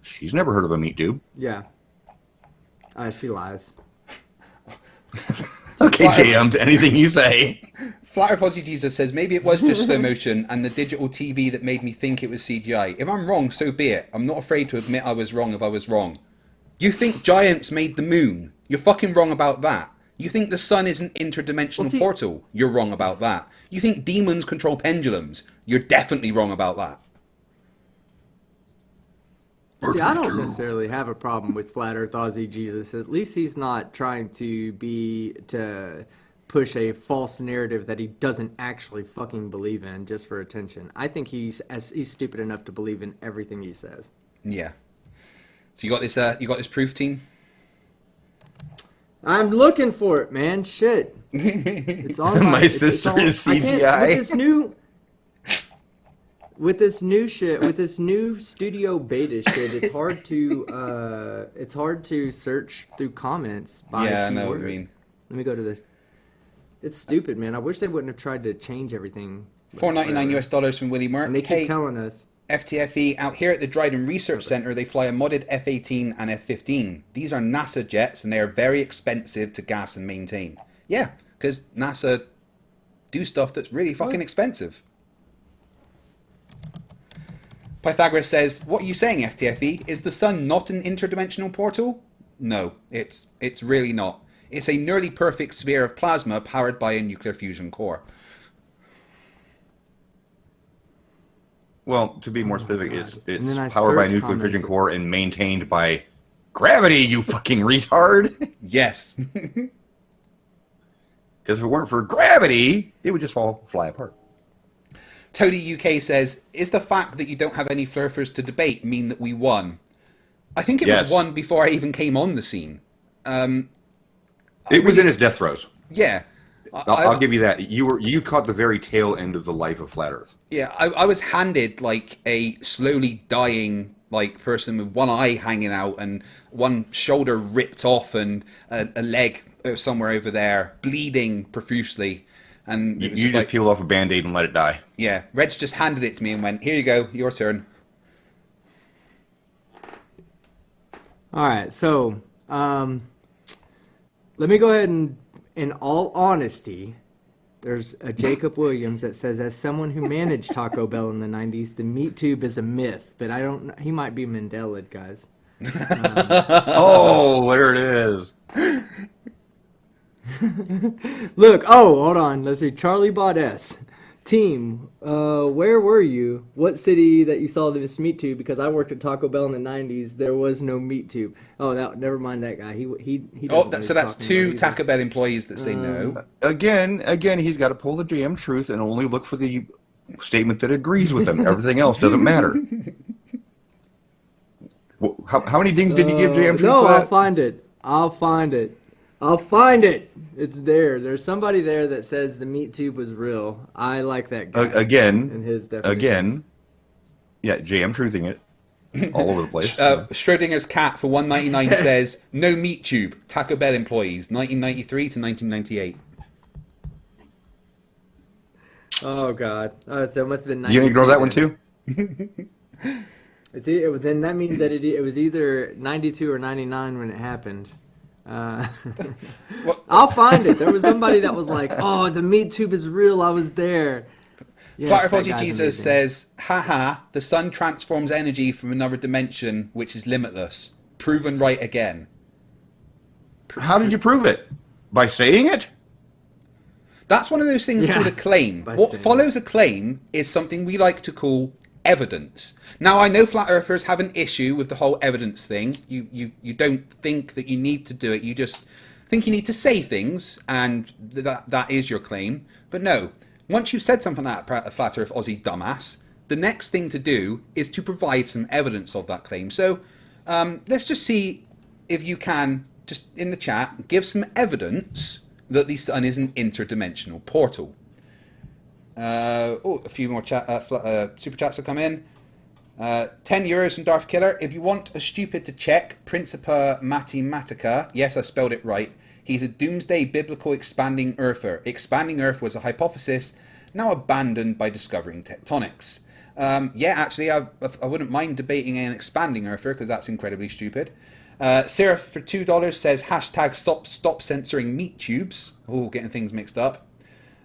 She's never heard of a meat tube. Yeah. She lies. Okay, JM, anything you say. Flat Earth Aussie Jesus says, maybe it was just slow motion and the digital TV that made me think it was CGI. If I'm wrong, so be it. I'm not afraid to admit I was wrong if I was wrong. You think giants made the moon? You're fucking wrong about that. You think the sun is an interdimensional portal? You're wrong about that. You think demons control pendulums? You're definitely wrong about that. See, I don't necessarily have a problem with Flat Earth Aussie Jesus. At least he's not trying to push a false narrative that he doesn't actually fucking believe in just for attention. I think he's stupid enough to believe in everything he says. Yeah. So you got this proof, team? I'm looking for it, man. Shit. It's on My sister is CGI. With this new studio beta shit, it's hard to search through comments by Yeah, I know keyword. what you mean. Let me go to this. It's stupid, man. I wish they wouldn't have tried to change everything. $4.99 from Willie Merck. And they keep telling us. FTFE, out here at the Dryden Research Centre, they fly a modded F-18 and F-15. These are NASA jets, and they are very expensive to gas and maintain. Yeah, because NASA do stuff that's really fucking expensive. Pythagoras says, what are you saying, FTFE? Is the sun not an interdimensional portal? No, it's really not. It's a nearly perfect sphere of plasma powered by a nuclear fusion core. Well, to be more specific, And then I it's powered by a search nuclear fission comments. core and maintained by gravity, you fucking retard. Yes. Because if it weren't for gravity, it would just fly apart. Toady UK says, is the fact that you don't have any Flerfs to debate mean that we won? I think it was won before I even came on the scene. It was in its death throes. Yeah. I'll give you that. You caught the very tail end of the life of Flat Earth. Yeah, I was handed like a slowly dying like person with one eye hanging out and one shoulder ripped off and a leg somewhere over there bleeding profusely. And You just peel off a Band-Aid and let it die. Yeah, Reg just handed it to me and went, here you go, your turn. All right, so let me go ahead and, in all honesty, there's a Jacob Williams that says, as someone who managed Taco Bell in the 90s, the meat tube is a myth, but I don't know. He might be Mandela, guys. Oh, there it is. Look, hold on. Let's see. Charlie Baudes. Team, where were you? What city that you saw this meat tube? Because I worked at Taco Bell in the 90s. There was no meat tube. Oh, never mind that guy. He So that's two Taco Bell employees that say no. Again, he's got to pull the damn truth and only look for the statement that agrees with him. Everything else doesn't matter. How many dings did you give JM Truth? No, Flat? I'll find it. It's there. There's somebody there that says the meat tube was real. I like that guy. In his definitions. Yeah, JM Truthing it all over the place. Schrodinger's cat for $1.99 says no meat tube. Taco Bell employees, 1993 to 1998. Oh God. Oh, so it must have been 92. You gonna ignore that one too? Then that means that it was either 92 or 99 when it happened. I'll find it. There was somebody that was like, "Oh, the meat tube is real. I was there." Yes, Flat Earth that Aussie guy's Jesus amazing. says, haha, the sun transforms energy from another dimension, which is limitless. Proven right again. How did you prove it? By saying it? That's one of those things Yeah. called a claim. By What saying follows a claim is something we like to call evidence. Now, I know flat earthers have an issue with the whole evidence thing. You don't think that you need to do it. You just think you need to say things, and that is your claim. But no, once you've said something like that, flat earth Aussie dumbass, the next thing to do is to provide some evidence of that claim. So let's just see if you can, just in the chat, give some evidence that the sun is an interdimensional portal. A few more super chats have come in. 10 euros from Darth Killer. If you want a stupid to check, Principia Mathematica, yes, I spelled it right. He's a doomsday biblical expanding earther. Expanding Earth was a hypothesis now abandoned by discovering tectonics. Yeah, actually, I wouldn't mind debating and expanding Earther because that's incredibly stupid. Seraph for $2 says hashtag stop censoring meat tubes. Oh, getting things mixed up.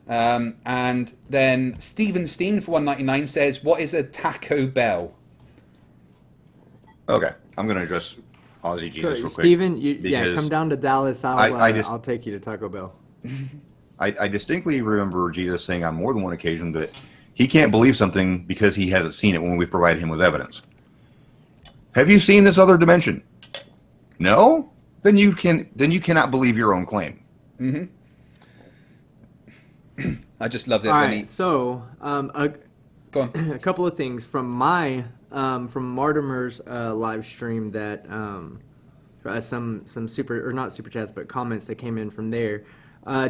And then Steven Steen for $1.99 says, what is a Taco Bell? Okay, I'm going to address Aussie Jesus real quick. Steven, because come down to Dallas. I'll take you to Taco Bell. I distinctly remember Jesus saying on more than one occasion that he can't believe something because he hasn't seen it when we provide him with evidence. Have you seen this other dimension? No? Then you cannot believe your own claim. Mm-hmm. I just love that. All right, so go on. a couple of things from my from Mortimer's live stream that some not super chats but comments that came in from there.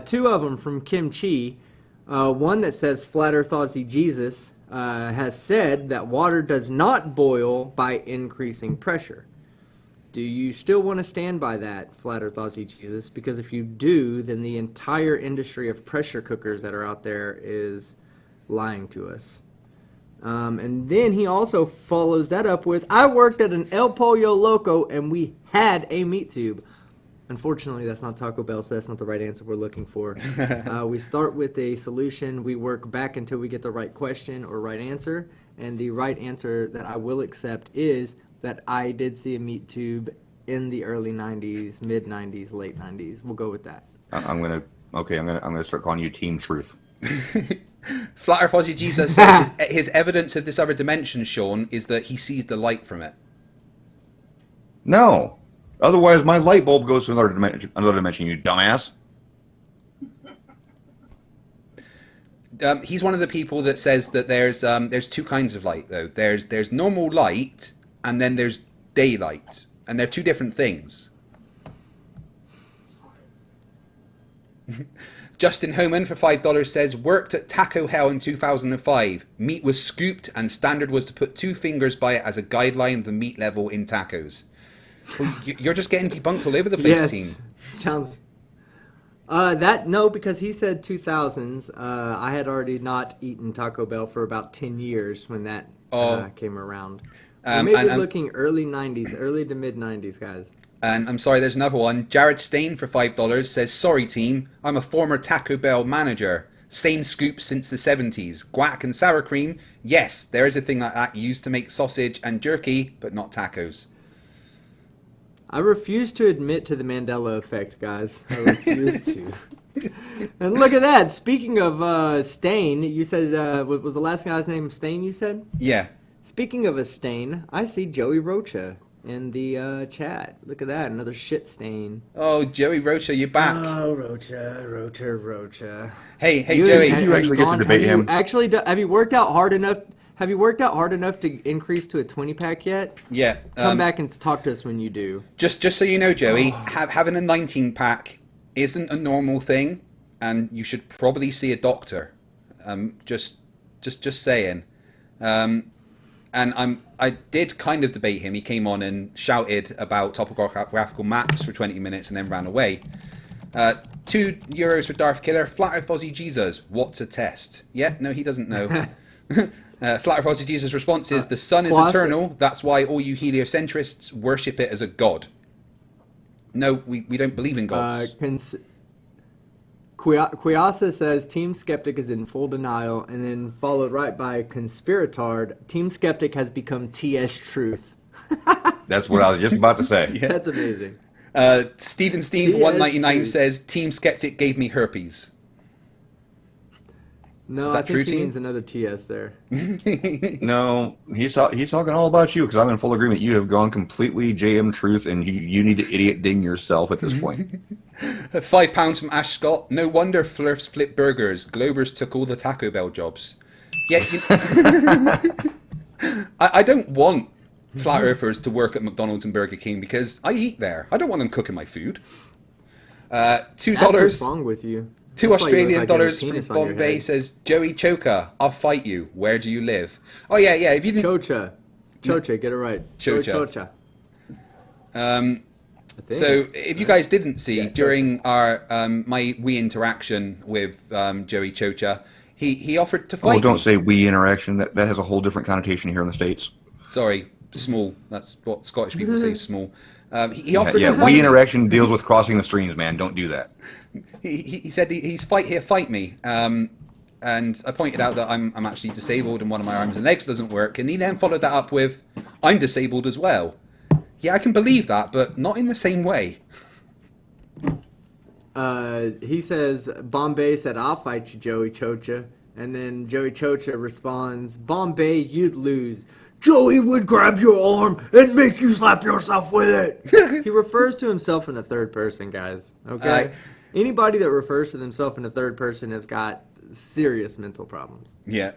Two of them from Kim Chi. One that says Flat Earth Aussie Jesus has said that water does not boil by increasing pressure. Do you still want to stand by that, Flat Earth Aussie Jesus? Because if you do, then the entire industry of pressure cookers that are out there is lying to us. And then he also follows that up with, I worked at an El Pollo Loco and we had a meat tube. Unfortunately, that's not Taco Bell, so that's not the right answer we're looking for. We start with a solution. We work back until we get the right question or right answer. And the right answer that I will accept is that I did see a meat tube in the early 90s, mid 90s, late 90s. We'll go with that. I'm gonna start calling you Team Truth. Flat Earth Aussie Jesus says his evidence of this other dimension, Sean, is that he sees the light from it. No. Otherwise, my light bulb goes to another dimension, you dumbass. He's one of the people that says that there's two kinds of light, though. There's normal light, and then there's daylight, and they're two different things. Justin Homan for $5 says, worked at Taco Hell in 2005. Meat was scooped, and standard was to put 2 fingers by it as a guideline of the meat level in tacos. Well, you're just getting debunked all over the place, yes. team. Sounds... because he said 2000s. I had already not eaten Taco Bell for about 10 years when that came around. Maybe looking early 90s, early to mid 90s, guys. And I'm sorry, there's another one. Jared Stain for $5 says, sorry team, I'm a former Taco Bell manager. Same scoop since the 70s. Guac and sour cream, yes, there is a thing like that used to make sausage and jerky, but not tacos. I refuse to admit to the Mandela effect, guys. I refuse to. And look at that. Speaking of Stain, you said, was the last guy's name Stain, you said? Yeah. Speaking of a stain, I see Joey Rocha in the chat. Look at that, another shit stain. Oh, Joey Rocha, you're back. Oh, Rocha. Hey, Joey. Did you actually get to debate him? Have you worked out hard enough? Have you worked out hard enough to increase to a 20-pack yet? Yeah. Come back and talk to us when you do. Just so you know, Joey, having a 19-pack isn't a normal thing, and you should probably see a doctor. Just saying. And I did kind of debate him. He came on and shouted about topographical maps for 20 minutes and then ran away. €2 for Darth Killer. Flat Earth Aussie Jesus. What's a test? Yeah, no, he doesn't know. Flat Earth Aussie Jesus' response is, the sun is eternal. That's why all you heliocentrists worship it as a god. No, we don't believe in gods. Kuyasa says Team Skeptic is in full denial, and then followed right by Conspiratard. Team Skeptic has become TS Truth. That's what I was just about to say. Yeah. That's amazing. Stephen Steen for $1.99 says Team Skeptic gave me herpes. No, I think he means another TS there. No, he's talking all about you because I'm in full agreement. You have gone completely JM Truth, and you need to idiot ding yourself at this point. £5 from Ash Scott. No wonder Flerfs flip burgers. Globers took all the Taco Bell jobs. Yeah, I don't want flat earthers to work at McDonald's and Burger King because I eat there. I don't want them cooking my food. $2. What's wrong with you? $2 Australian dollars from Bombay says, Joey Choker, I'll fight you. Where do you live? Oh, yeah. If you didn't... Chocha, get it right. Chocha. So, if you guys didn't see, during our my interaction with Joey Chocha, He offered to fight. Oh, don't me. say we interaction. That has a whole different connotation here in the States. Sorry, small. That's what Scottish people say. Small. He offered to fight we me. interaction deals with crossing the streams, man. Don't do that. He said he's fight me. And I pointed out that I'm actually disabled and one of my arms and legs doesn't work. And he then followed that up with, I'm disabled as well. Yeah, I can believe that, but not in the same way. He says, Bombay said, I'll fight you, Joey Chocha. And then Joey Chocha responds, Bombay, you'd lose. Joey would grab your arm and make you slap yourself with it. He refers to himself in the third person, guys. Okay? Anybody that refers to themselves in the third person has got serious mental problems. Yeah.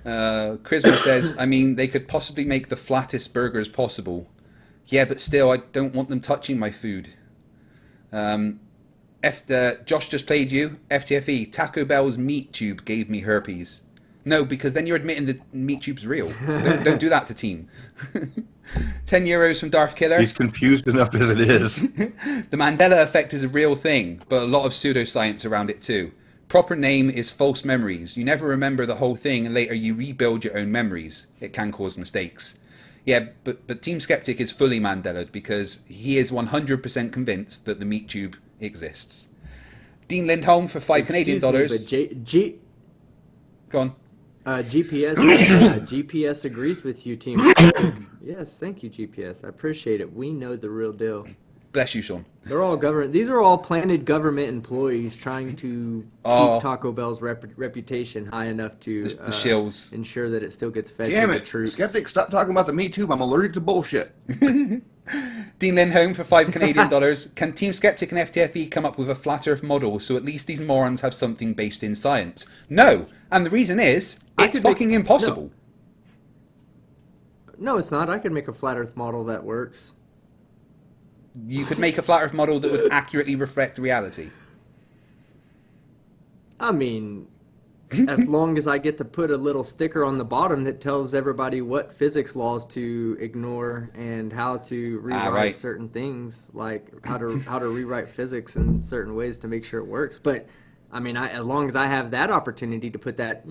Charisma says, I mean, they could possibly make the flattest burgers possible. Yeah, but still, I don't want them touching my food. Josh just played you. FTFE, Taco Bell's meat tube gave me herpes. No, because then you're admitting that meat tube's real. Don't do that to team. 10 euros from Darth Killer. He's confused enough as it is. The Mandela effect is a real thing, but a lot of pseudoscience around it too. Proper name is false memories. You never remember the whole thing and later you rebuild your own memories. It can cause mistakes. Yeah, but Team Skeptic is fully Mandela because he is 100% convinced that the meat tube exists. Dean Lindholm for $5 Canadian dollars. Go on. GPS agrees with you, Team Skeptic. Yes, thank you, GPS. I appreciate it. We know the real deal. Bless you, Sean. They're all government. These are all planted government employees trying to keep Taco Bell's reputation high enough to the shills ensure that it still gets fed Damn to it, the troops. Skeptic, stop talking about the Me Too. I'm allergic to bullshit. Dean Lindholm for $5 Canadian dollars. Can Team Skeptic and FTFE come up with a flat Earth model so at least these morons have something based in science? No, and the reason is it's fucking impossible. No, it's not. I could make a flat Earth model that works. You could make a flat Earth model that would accurately reflect reality. I mean, as long as I get to put a little sticker on the bottom that tells everybody what physics laws to ignore and how to rewrite certain things, like how to rewrite physics in certain ways to make sure it works. But I mean, as long as I have that opportunity to put that,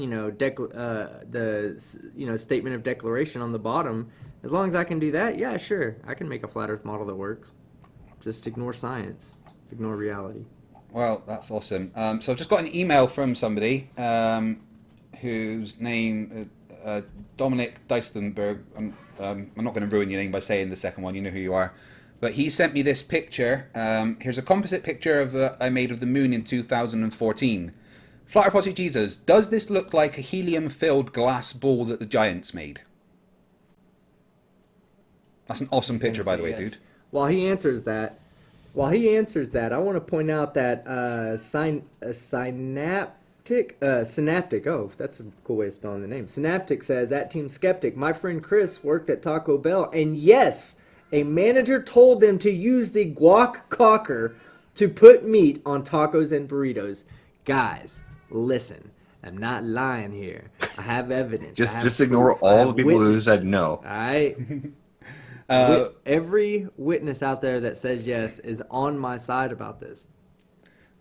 statement of declaration on the bottom, as long as I can do that, yeah, sure, I can make a flat Earth model that works. Just ignore science, ignore reality. Well, that's awesome. So I've just got an email from somebody whose name, Dominic Deistenberg. I'm not going to ruin your name by saying the second one. You know who you are. But he sent me this picture. Here's a composite picture I made of the moon in 2014. Flat Earth Project Jesus, does this look like a helium-filled glass ball that the Giants made? That's an awesome picture, by the way, dude. While he answers that, I want to point out that Synaptic, oh, that's a cool way of spelling the name. Synaptic says, at Team Skeptic, my friend Chris worked at Taco Bell, and yes, a manager told them to use the guac cocker to put meat on tacos and burritos. Guys, listen, I'm not lying here. I have evidence. Just ignore all the people who said no. All right? Every witness out there that says yes is on my side about this.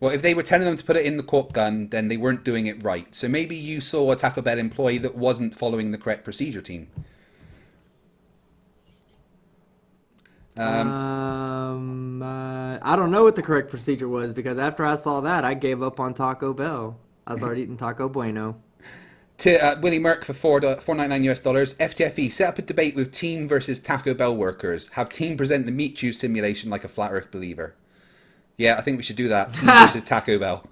Well, if they were telling them to put it in the cork gun, then they weren't doing it right. So maybe you saw a Taco Bell employee that wasn't following the correct procedure, team. I don't know what the correct procedure was because after I saw that, I gave up on Taco Bell. I started eating Taco Bueno. Willie Merck for $4.99 US. FTFE, set up a debate with Team versus Taco Bell workers. Have Team present the meat chew simulation like a flat Earth believer. Yeah, I think we should do that. Team versus Taco Bell.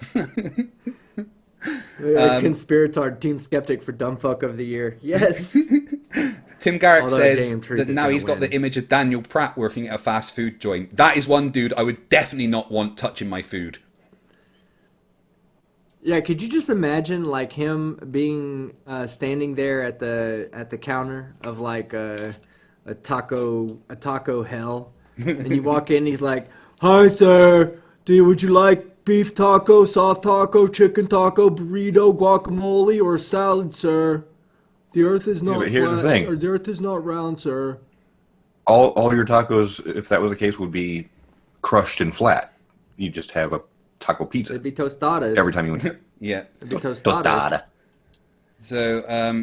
Conspirator Team Skeptic for Dumbfuck of the Year. Yes. Tim Garrick says that now he's got the image of Daniel Pratt working at a fast food joint. That is one dude I would definitely not want touching my food. Yeah, could you just imagine like him being standing there at the counter of like a taco hell, and you walk in, and he's like, "Hi, sir. Would you like beef taco, soft taco, chicken taco, burrito, guacamole, or salad, sir? The Earth is not but here's flat, the thing. or the Earth is not round, sir." All your tacos, if that was the case, would be crushed and flat. You just have a taco pizza It'd be tostadas every time you went. Yeah. It'd be tostadas. Tostada. So,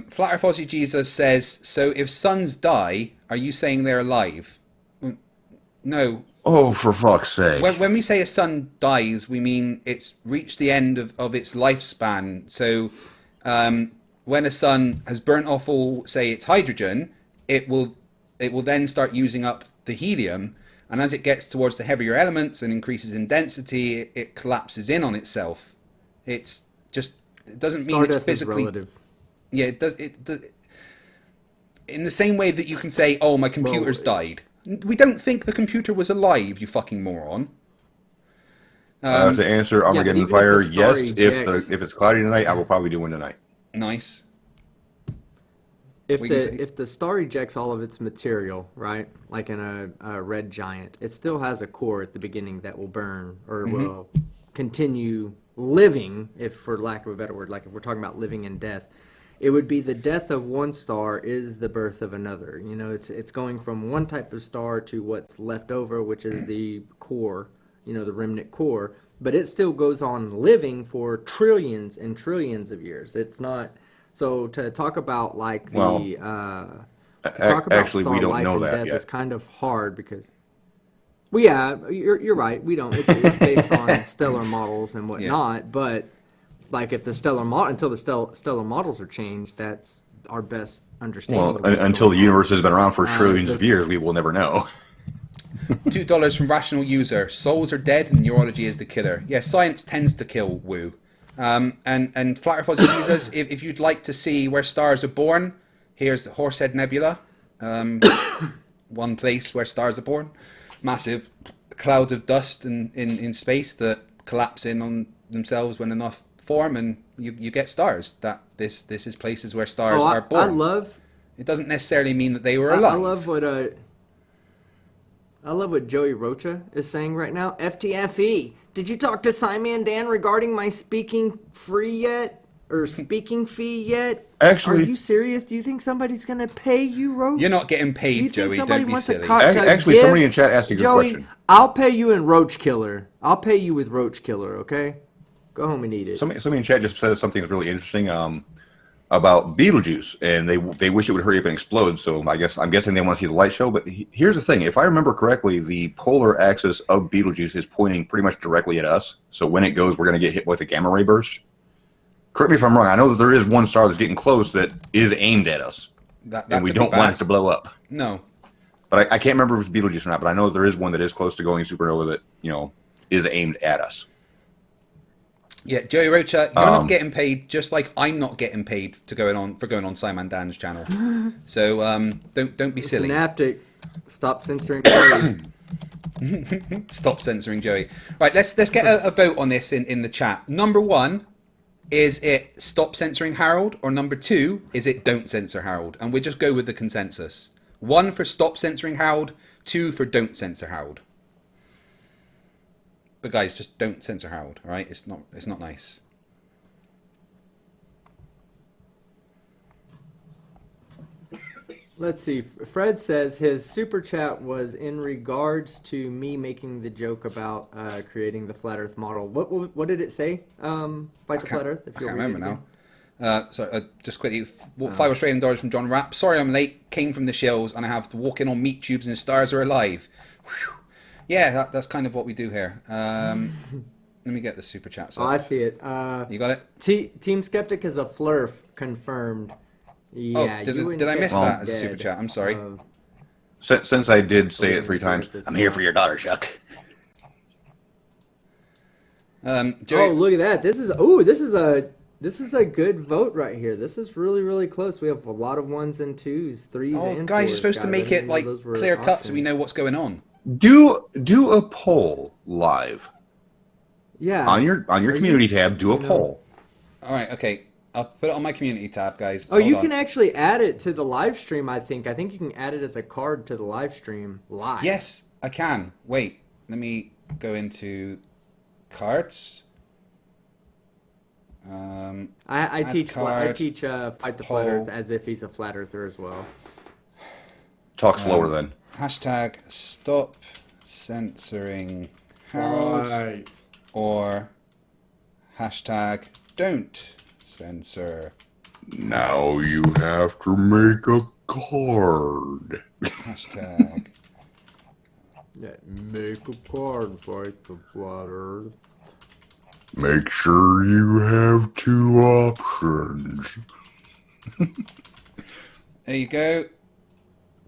Flat Earth Aussie Jesus says, so if suns die, are you saying they're alive? No. Oh, for fuck's sake. When we say a sun dies, we mean it's reached the end of its lifespan. So, when a sun has burnt off all, say, its hydrogen, it will then start using up the helium, and as it gets towards the heavier elements and increases in density, it collapses in on itself. It doesn't mean it's physically. Yeah, it does. In the same way that you can say, "Oh, my computer's died." We don't think the computer was alive, you fucking moron. To answer Armageddon even if Fire, the star yes. ejects- If it's cloudy tonight, I will probably do one tonight. Nice. If We can say- the star ejects all of its material, right, like in a red giant, it still has a core at the beginning that will burn or will continue living, if for lack of a better word, like if we're talking about living and death. It would be the death of one star is the birth of another. You know, it's going from one type of star to what's left over, which is the core, you know, the remnant core. But it still goes on living for trillions and trillions of years. It's not so to talk about like the to talk about actually, star we don't life know and that death yet. is kind of hard because. Well, yeah, you're right. We don't. It's based on stellar models and whatnot, but. Like if the until the stellar models are changed, that's our best understanding. Well, of what's until the going on. universe has been around for trillions of this- years, we will never know. $2 from Rational User. Souls are dead and neurology is the killer. Yeah, science tends to kill woo. And Flat Earth Aussie Jesus, if you'd like to see where stars are born, here's Horsehead Nebula. One place where stars are born. Massive clouds of dust in space that collapse in on themselves when enough form, and you get stars. This is places where stars are born. It doesn't necessarily mean that they were alive. I love what Joey Rocha is saying right now. FTFE. Did you talk to Simon Dan regarding my speaking fee yet? Actually, are you serious? Do you think somebody's gonna pay you, Roach? You're not getting paid, Do you think Joey. somebody Don't be wants silly. Actually, somebody in chat asked a good Joey, question. I'll pay you in Roach Killer. I'll pay you with Roach Killer. Okay, go home and eat it. Somebody in chat just said something that's really interesting about Betelgeuse, and they wish it would hurry up and explode. So I'm guessing they want to see the light show. But here's the thing: if I remember correctly, the polar axis of Betelgeuse is pointing pretty much directly at us. So when it goes, we're going to get hit with a gamma ray burst. Correct me if I'm wrong. I know that there is one star that's getting close that is aimed at us, and we don't want it to blow up. No. But I can't remember if it's Betelgeuse or not. But I know that there is one that is close to going supernova that is aimed at us. Yeah, Joey Rocha, you're not getting paid, just like I'm not getting paid for going on Simon Dan's channel. So don't be silly. Synaptic, stop censoring Joey. Stop censoring Joey. Right, let's get a vote on this in the chat. Number 1, is it stop censoring Harold, or number 2, is it don't censor Harold? And we'll just go with the consensus. 1 for stop censoring Harold, 2 for don't censor Harold. But guys, just don't censor Harold, all right? It's not nice. Let's see. Fred says his super chat was in regards to me making the joke about creating the flat Earth model. What did it say? Fight the flat Earth. If I can't remember now. Just quickly, $5 from John Rapp. Sorry I'm late. Came from the shills and I have to walk in on meat tubes and the stars are alive. Whew. Yeah, that's kind of what we do here. Let me get the super chat. Oh, I see it. You got it? Team Skeptic is a Flerf confirmed. Yeah, did I miss that as a super chat? I'm sorry. Since I did say it 3 times, I'm here for your daughter, Chuck. Joey, look at that! This is a good vote right here. This is really, really close. We have a lot of 1s and 2s, 3s, and 4s. Guys, you're supposed to make it like clear cut so we know what's going on. Do a poll live. Yeah. On your community tab, do a poll. All right, okay. I'll put it on my community tab, guys. Oh, you can actually add it to the live stream, I think. I think you can add it as a card to the live stream live. Yes, I can. Wait, let me go into cards. I teach Fight the poll. Flat Earth as if he's a flat earther as well. Talk slower then. Hashtag stop censoring Harold. Right. Or hashtag don't censor. Now you have to make a card. Hashtag. Yeah, make a card fight the flat Earth. Make sure you have 2 options. There you go.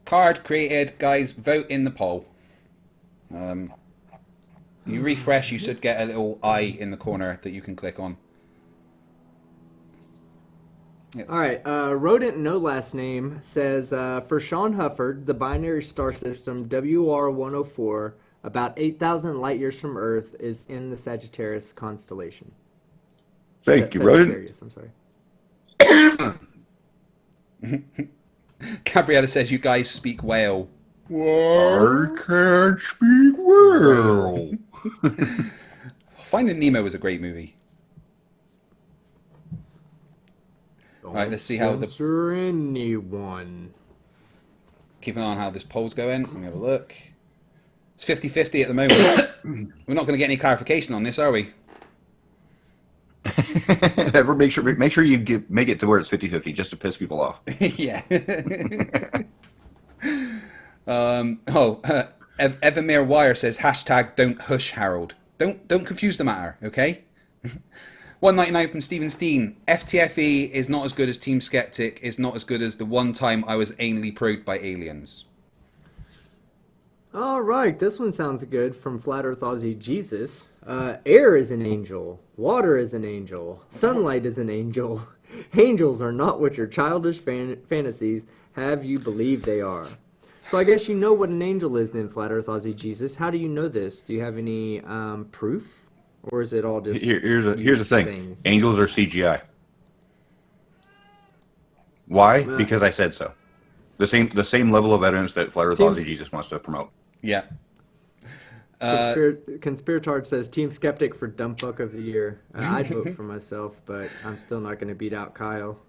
Card created. Guys, vote in the poll. You refresh, you should get a little eye in the corner that you can click on. All right, Rodent No Last Name says, for Sean Hufford, the binary star system WR104, about 8,000 light years from Earth, is in the Sagittarius constellation. Thank you, Rodent. Sagittarius, I'm sorry. Gabriella says you guys speak whale. I can't speak well. Finding Nemo was a great movie. Right, let's see how the... Censor anyone. Keep an eye on how this poll's going. Let me have a look. It's 50-50 at the moment. We're not going to get any clarification on this, are we? Ever make sure you make it to where it's 50-50 just to piss people off. Yeah. Evermere Wire says hashtag don't hush Harold. Don't confuse the matter, okay? 199 from Stephen Steen. FTFE is not as good as Team Skeptic, is not as good as the one time I was anally probed by aliens. All right, this one sounds good from Flat Earth Aussie Jesus. Air is an angel. Water is an angel. Sunlight is an angel. Angels are not what your childish fantasies have you believe they are. So I guess you know what an angel is then, Flat Earth Aussie Jesus. How do you know this? Do you have any proof? Or is it all just... Here's the thing. Angels are CGI. Why? Because I said so. The same level of evidence that Flat Earth Aussie Jesus wants to promote. Yeah. Conspiratard says Team Skeptic for Dumb Fuck of the Year. I'd vote for myself, but I'm still not going to beat out Kyle.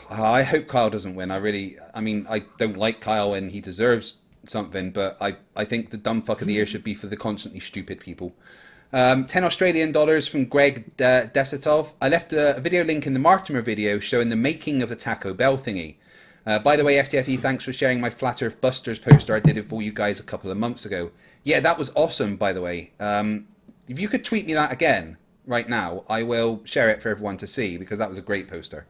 I hope Kyle doesn't win. I mean, I don't like Kyle and he deserves something, but I think the Dumb Fuck of the Year should be for the constantly stupid people. 10 Australian dollars from Greg Desitov. I left a video link in the Martimer video showing the making of the Taco Bell thingy. By the way, FTFE, thanks for sharing my Flat Earth Busters poster. I did it for you guys a couple of months ago. Yeah, that was awesome, by the way. If you could tweet me that again right now, I will share it for everyone to see because that was a great poster.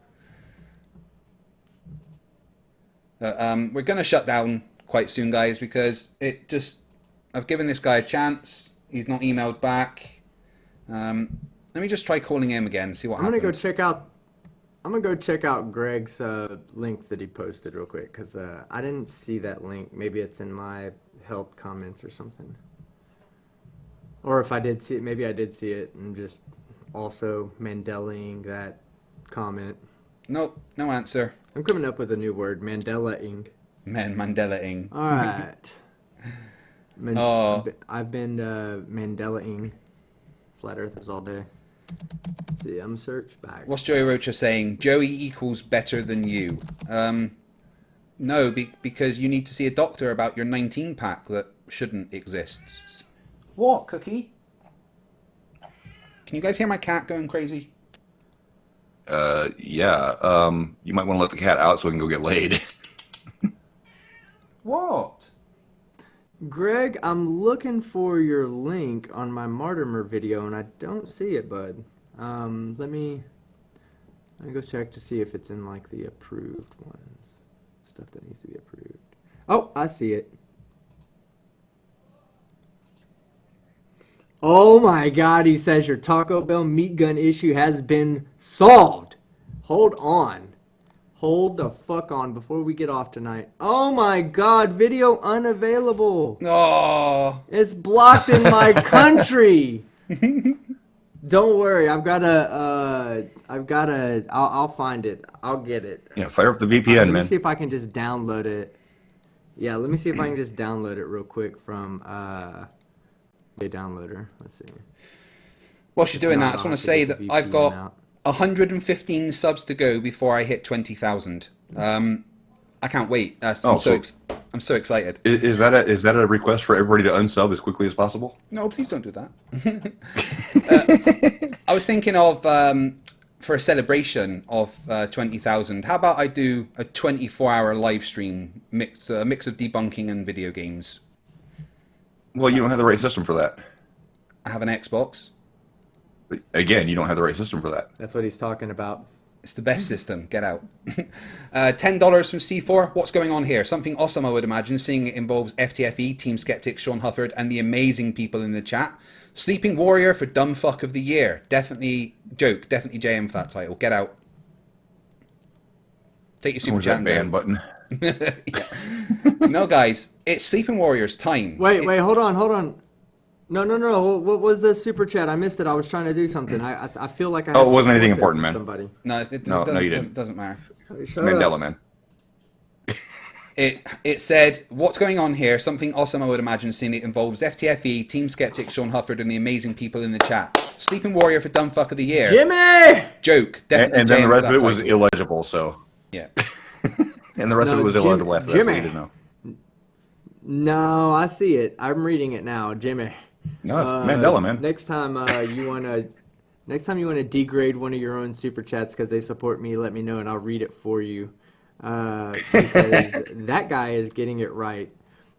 We're going to shut down quite soon, guys, because I've given this guy a chance. He's not emailed back. Let me just try calling him again, see what happens. I'm gonna go check out Greg's link that he posted real quick because I didn't see that link. Maybe it's in my held comments or something. Or if I did see it, maybe I did see it and just also Mandela-ing that comment. Nope, no answer. I'm coming up with a new word, Mandela-ing. Mandela-ing. All right. I've been Mandela-ing Flat Earthers all day. Let's see, I'm search back. What's Joey Rocha saying? Joey equals better than you. No, because you need to see a doctor about your 19 pack that shouldn't exist. What, Cookie? Can you guys hear my cat going crazy? Yeah. You might want to let the cat out so we can go get laid. What? Greg, I'm looking for your link on my Martimer video, and I don't see it, bud. Let me go check to see if it's in, like, the approved ones. Stuff that needs to be approved. Oh, I see it. Oh, my God, he says your Taco Bell meat gun issue has been solved. Hold on. Hold the fuck on before we get off tonight. Oh my God, video unavailable. Oh, it's blocked in my country. Don't worry, I'll find it. I'll get it. Yeah, fire up the VPN, man. Let me see if I can just download it. Yeah, let me see if I can just download it real quick from the downloader. Let's see. Whilst you're doing that, I just want to say that I've got 115 subs to go before I hit 20,000. I can't wait. I'm so excited. Is that a request for everybody to unsub as quickly as possible? No, please don't do that. I was thinking of for a celebration of 20,000, how about I do a 24-hour live stream mix, a mix of debunking and video games? Well, you don't have the right system for that. I have an Xbox. Again, you don't have the right system for that. That's what he's talking about. It's the best system. Get out. $10 from C4. What's going on here? Something awesome, I would imagine, seeing it involves FTFE, Team Skeptic, Sean Hufford, and the amazing people in the chat. Sleeping Warrior for Dumb Fuck of the Year. Definitely joke. Definitely JM for that title. Get out. Take your super chat ban button. Yeah. No, guys, it's Sleeping Warrior's time. Wait, hold on. No. What was the super chat? I missed it. I was trying to do something. I feel like I. Oh, it wasn't anything important, man. Somebody. No, No, you didn't. Doesn't matter. Shut Mandela, up. man. It said, what's going on here? Something awesome, I would imagine, seeing it involves FTFE, Team Skeptic, Sean Hufford, and the amazing people in the chat. Sleeping Warrior for Dumb Fuck of the Year. Jimmy! Joke. Definitely. And then the JM rest for of it that was title. illegible, so. Yeah. And the rest of it was illegible after that, so you didn't know. No, I see it. I'm reading it now, Jimmy. No, it's Mandela, man. Next time you wanna degrade one of your own super chats because they support me, let me know and I'll read it for you. Because that guy is getting it right.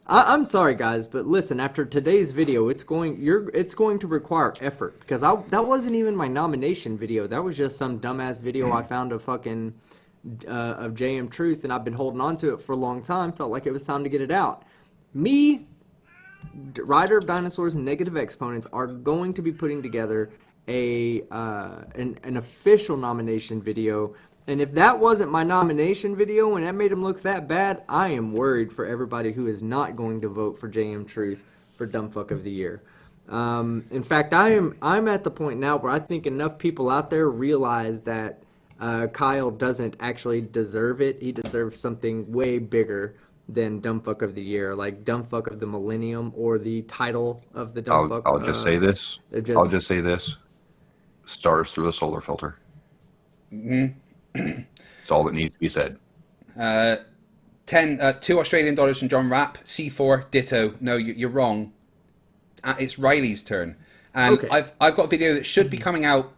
I'm sorry, guys, but listen. After today's video, it's going to require effort because that wasn't even my nomination video. That was just some dumbass video I found of fucking of JM Truth, and I've been holding on to it for a long time. Felt like it was time to get it out. Me, Rider of Dinosaurs and Negative Exponents are going to be putting together an official nomination video. And if that wasn't my nomination video and that made him look that bad, I am worried for everybody who is not going to vote for JM Truth for Dumb Fuck of the Year. In fact, I'm at the point now where I think enough people out there realize that Kyle doesn't actually deserve it. He deserves something way bigger than Dumb Fuck of the Year, like Dumb Fuck of the Millennium or the title of the Dumb Fuck. I'll just say this. I'll just say this. Stars through a solar filter. Mm-hmm. That's all that needs to be said. $2 Australian from John Rapp. C4, ditto. No, you're wrong. It's Riley's turn. And okay. I've got a video that should be coming out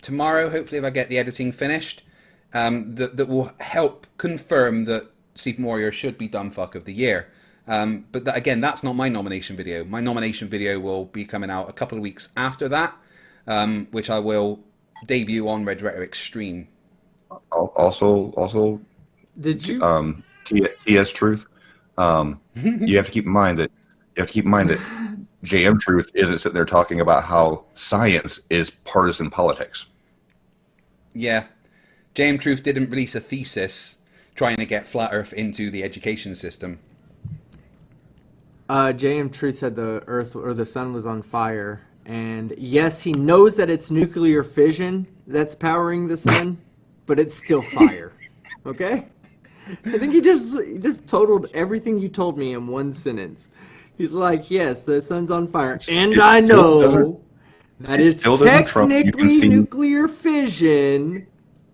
tomorrow, hopefully if I get the editing finished, that will help confirm that Sleeping Warrior should be Dumb Fuck of the Year. But again, that's not my nomination video. My nomination video will be coming out a couple of weeks after that, which I will debut on Red Rhetoric's stream. Also, did you? TS Truth. You have to keep in mind that JM Truth isn't sitting there talking about how science is partisan politics. Yeah, JM Truth didn't release a thesis trying to get Flat Earth into the education system. JM Truth said the Earth or the Sun was on fire, and yes, he knows that it's nuclear fission that's powering the Sun, but it's still fire. Okay? I think he just totaled everything you told me in one sentence. He's like, yes, the Sun's on fire, and I know that it's technically nuclear fission.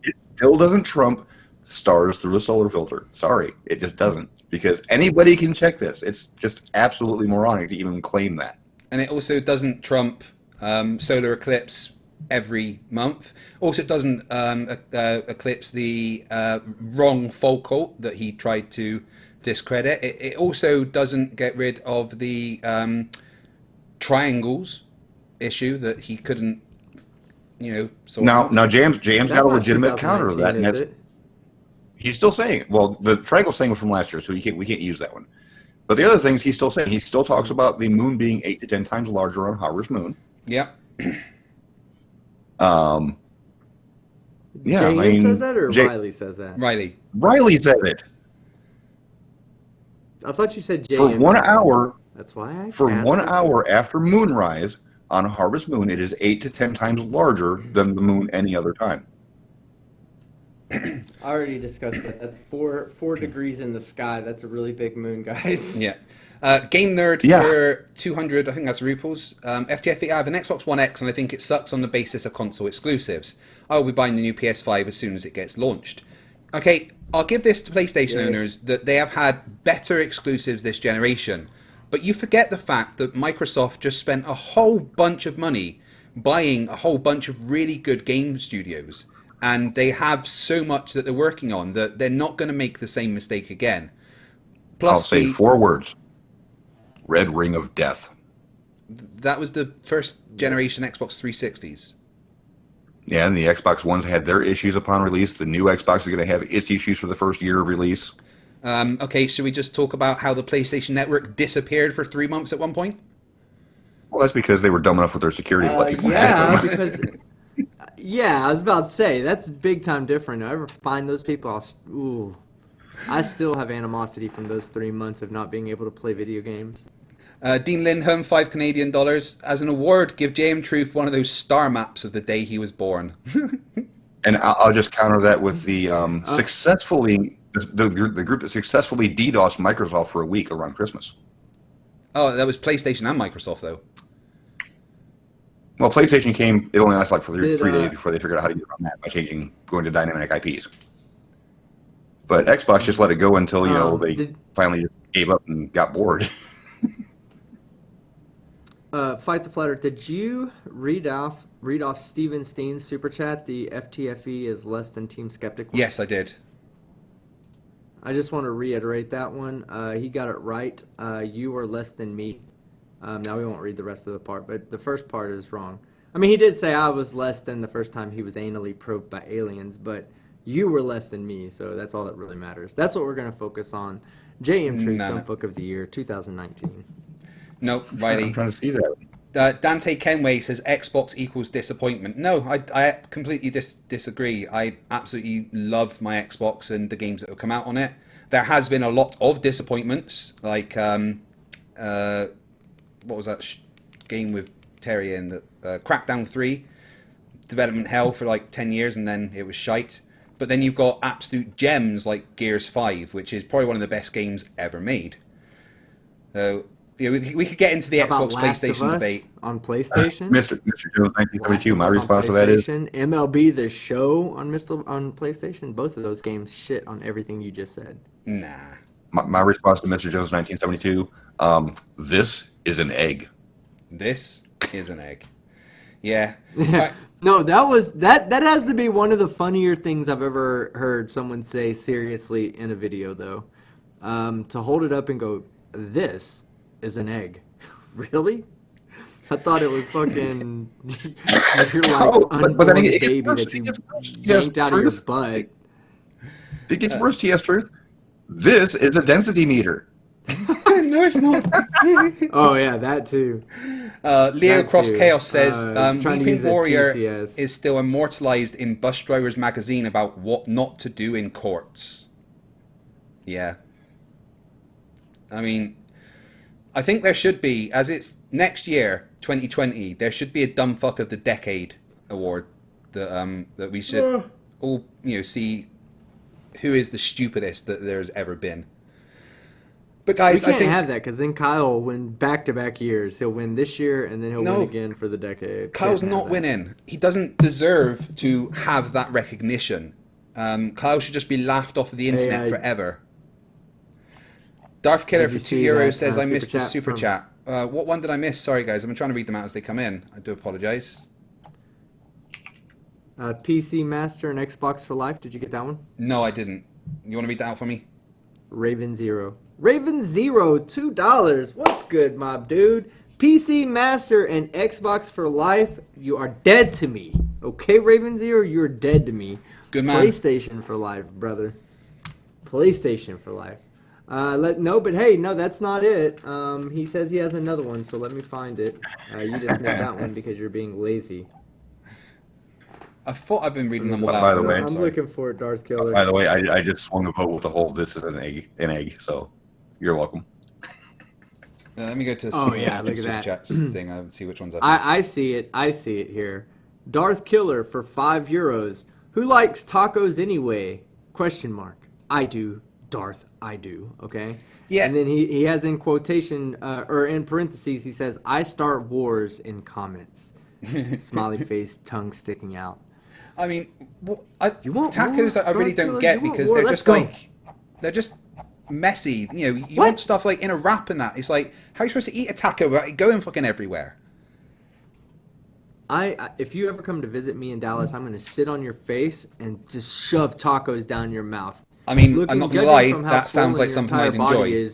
It still doesn't trump stars through a solar filter. Sorry, it just doesn't. Because anybody can check this. It's just absolutely moronic to even claim that. And it also doesn't trump solar eclipse every month. Also, it doesn't eclipse the wrong Foucault that he tried to discredit. It also doesn't get rid of the triangles issue that he couldn't, sort out. Now James got a legitimate counter to that. Is it? He's still saying it. Well, the triangle thing was from last year, so we can't use that one. But the other things he's still saying. He still talks about the moon being 8 to 10 times larger on Harvard's moon. Yeah. James says that, or Riley says that? Riley said it. I thought you said James. For 1 hour. That's why I For 1 hour after moonrise on Harvest Moon, it is 8 to 10 times larger than the moon any other time. I already discussed that. That's four degrees in the sky. That's a really big moon, guys. Yeah. Game Nerd for 200, I think that's Ruples. FTFE, I have an Xbox One X and I think it sucks on the basis of console exclusives. I will be buying the new PS5 as soon as it gets launched. Okay, I'll give this to PlayStation owners that they have had better exclusives this generation. But you forget the fact that Microsoft just spent a whole bunch of money buying a whole bunch of really good game studios. and they have so much that they're working on that they're not going to make the same mistake again. Plus, I'll say 4 words. Red Ring of Death. that was the first generation Xbox 360s. Yeah, and the Xbox Ones had their issues upon release. The new Xbox is going to have its issues for the first year of release. Okay, should we just talk about how the PlayStation Network disappeared for 3 months at one point? Well, that's because they were dumb enough with their security to let people Yeah, hack them. because I was about to say that's big time different. If I ever find those people, I still have animosity from those 3 months of not being able to play video games. Dean Lindholm, $5 Canadian. As an award, give JM Truth one of those star maps of the day he was born. And I'll just counter that with the successfully the group that successfully DDoSed Microsoft for a week around Christmas. Oh, that was PlayStation and Microsoft, though. Well, PlayStation came. It only lasted like for 3 Did, days before they figured out how to get around that by going to dynamic IPs. But Xbox just let it go until they finally gave up and got bored. Fight the Flutter. Did you read off Steven Steen's super chat? The FTFE is less than Team Skeptic. Yes, I did. I just want to reiterate that one. He got it right. You are less than me. Now we won't read the rest of the part, but the first part is wrong. I mean, he did say I was less than the first time he was anally probed by aliens, but you were less than me, so that's all that really matters. That's what we're going to focus on. JM Truth Dump Book of the Year 2019. No, Riley. I'm trying to see that. Dante Kenway says Xbox equals disappointment. No, I completely disagree. I absolutely love my Xbox and the games that have come out on it. There has been a lot of disappointments, like what was that game with Terry in that Crackdown 3, development hell for like 10 years and then it was shite. But then you've got absolute gems like Gears 5, which is probably one of the best games ever made. So we could get into the How about Xbox Last of PlayStation Us debate. on PlayStation. Mr. Jones 1972. My Last of Us response to on that is PlayStation. MLB The Show on PlayStation. Both of those games shit on everything you just said. Nah. my response to Mr. Jones 1972. This is an egg. This is an egg. Yeah. No, that has to be one of the funnier things I've ever heard someone say seriously in a video, though. To hold it up and go, this is an egg. Really? I thought it was fucking you're like unborn baby that you yanked out of your butt. It gets worse, TS Truth. This is a density meter. No, it's not. Oh, yeah, that too. Leo That Cross too. Chaos says Trying to Weeping use a Warrior TCS. is still immortalized in Bus Drivers magazine about what not to do in courts. Yeah. I mean, I think there should be, as it's next year, 2020, there should be a Dumb Fuck of the Decade award that we should all see who is the stupidest that there's ever been. But guys, We can't I think have that because then Kyle will win back-to-back years. He'll win this year and then he'll win again for the decade. Kyle's Can't have not that. winning. He doesn't deserve to have that recognition. Kyle should just be laughed off of the internet forever. Darth Killer Did you for see €2 that, says, I super missed the chat super from- chat. What one did I miss? Sorry, guys. I'm trying to read them out as they come in. I do apologize. PC Master and Xbox for Life. Did you get that one? No, I didn't. You want to read that out for me? Raven Zero, $2. What's good, mob dude? PC Master and Xbox for Life. You are dead to me. Okay, Raven Zero, you're dead to me. Good man. PlayStation for life, brother. PlayStation for life. But hey, no, that's not it. He says he has another one, so let me find it. You just missed that one because you're being lazy. I thought I've been reading them all By out. the way, I'm sorry. looking for it, Darth Killer. By the way, I just swung the vote with the whole "this is an egg." So you're welcome. Let me go to Oh, yeah, look at super that. chats thing and see which ones I've I see it. I see it here. Darth Killer for €5. Who likes tacos anyway? Question mark. I do. Darth, I do. Okay. Yeah. And then he has in quotation or in parentheses he says, "I start wars in comments." Smiley face, tongue sticking out. I mean, You want tacos more, I really Darth don't Killer? get You want because more? they're Let's just go. like they're just messy. You What? want stuff like in a wrap and that. It's like how are you supposed to eat a taco without it going fucking everywhere? If you ever come to visit me in Dallas, I'm going to sit on your face and just shove tacos down your mouth. I mean, I'm not going to lie, that sounds like something I'd enjoy.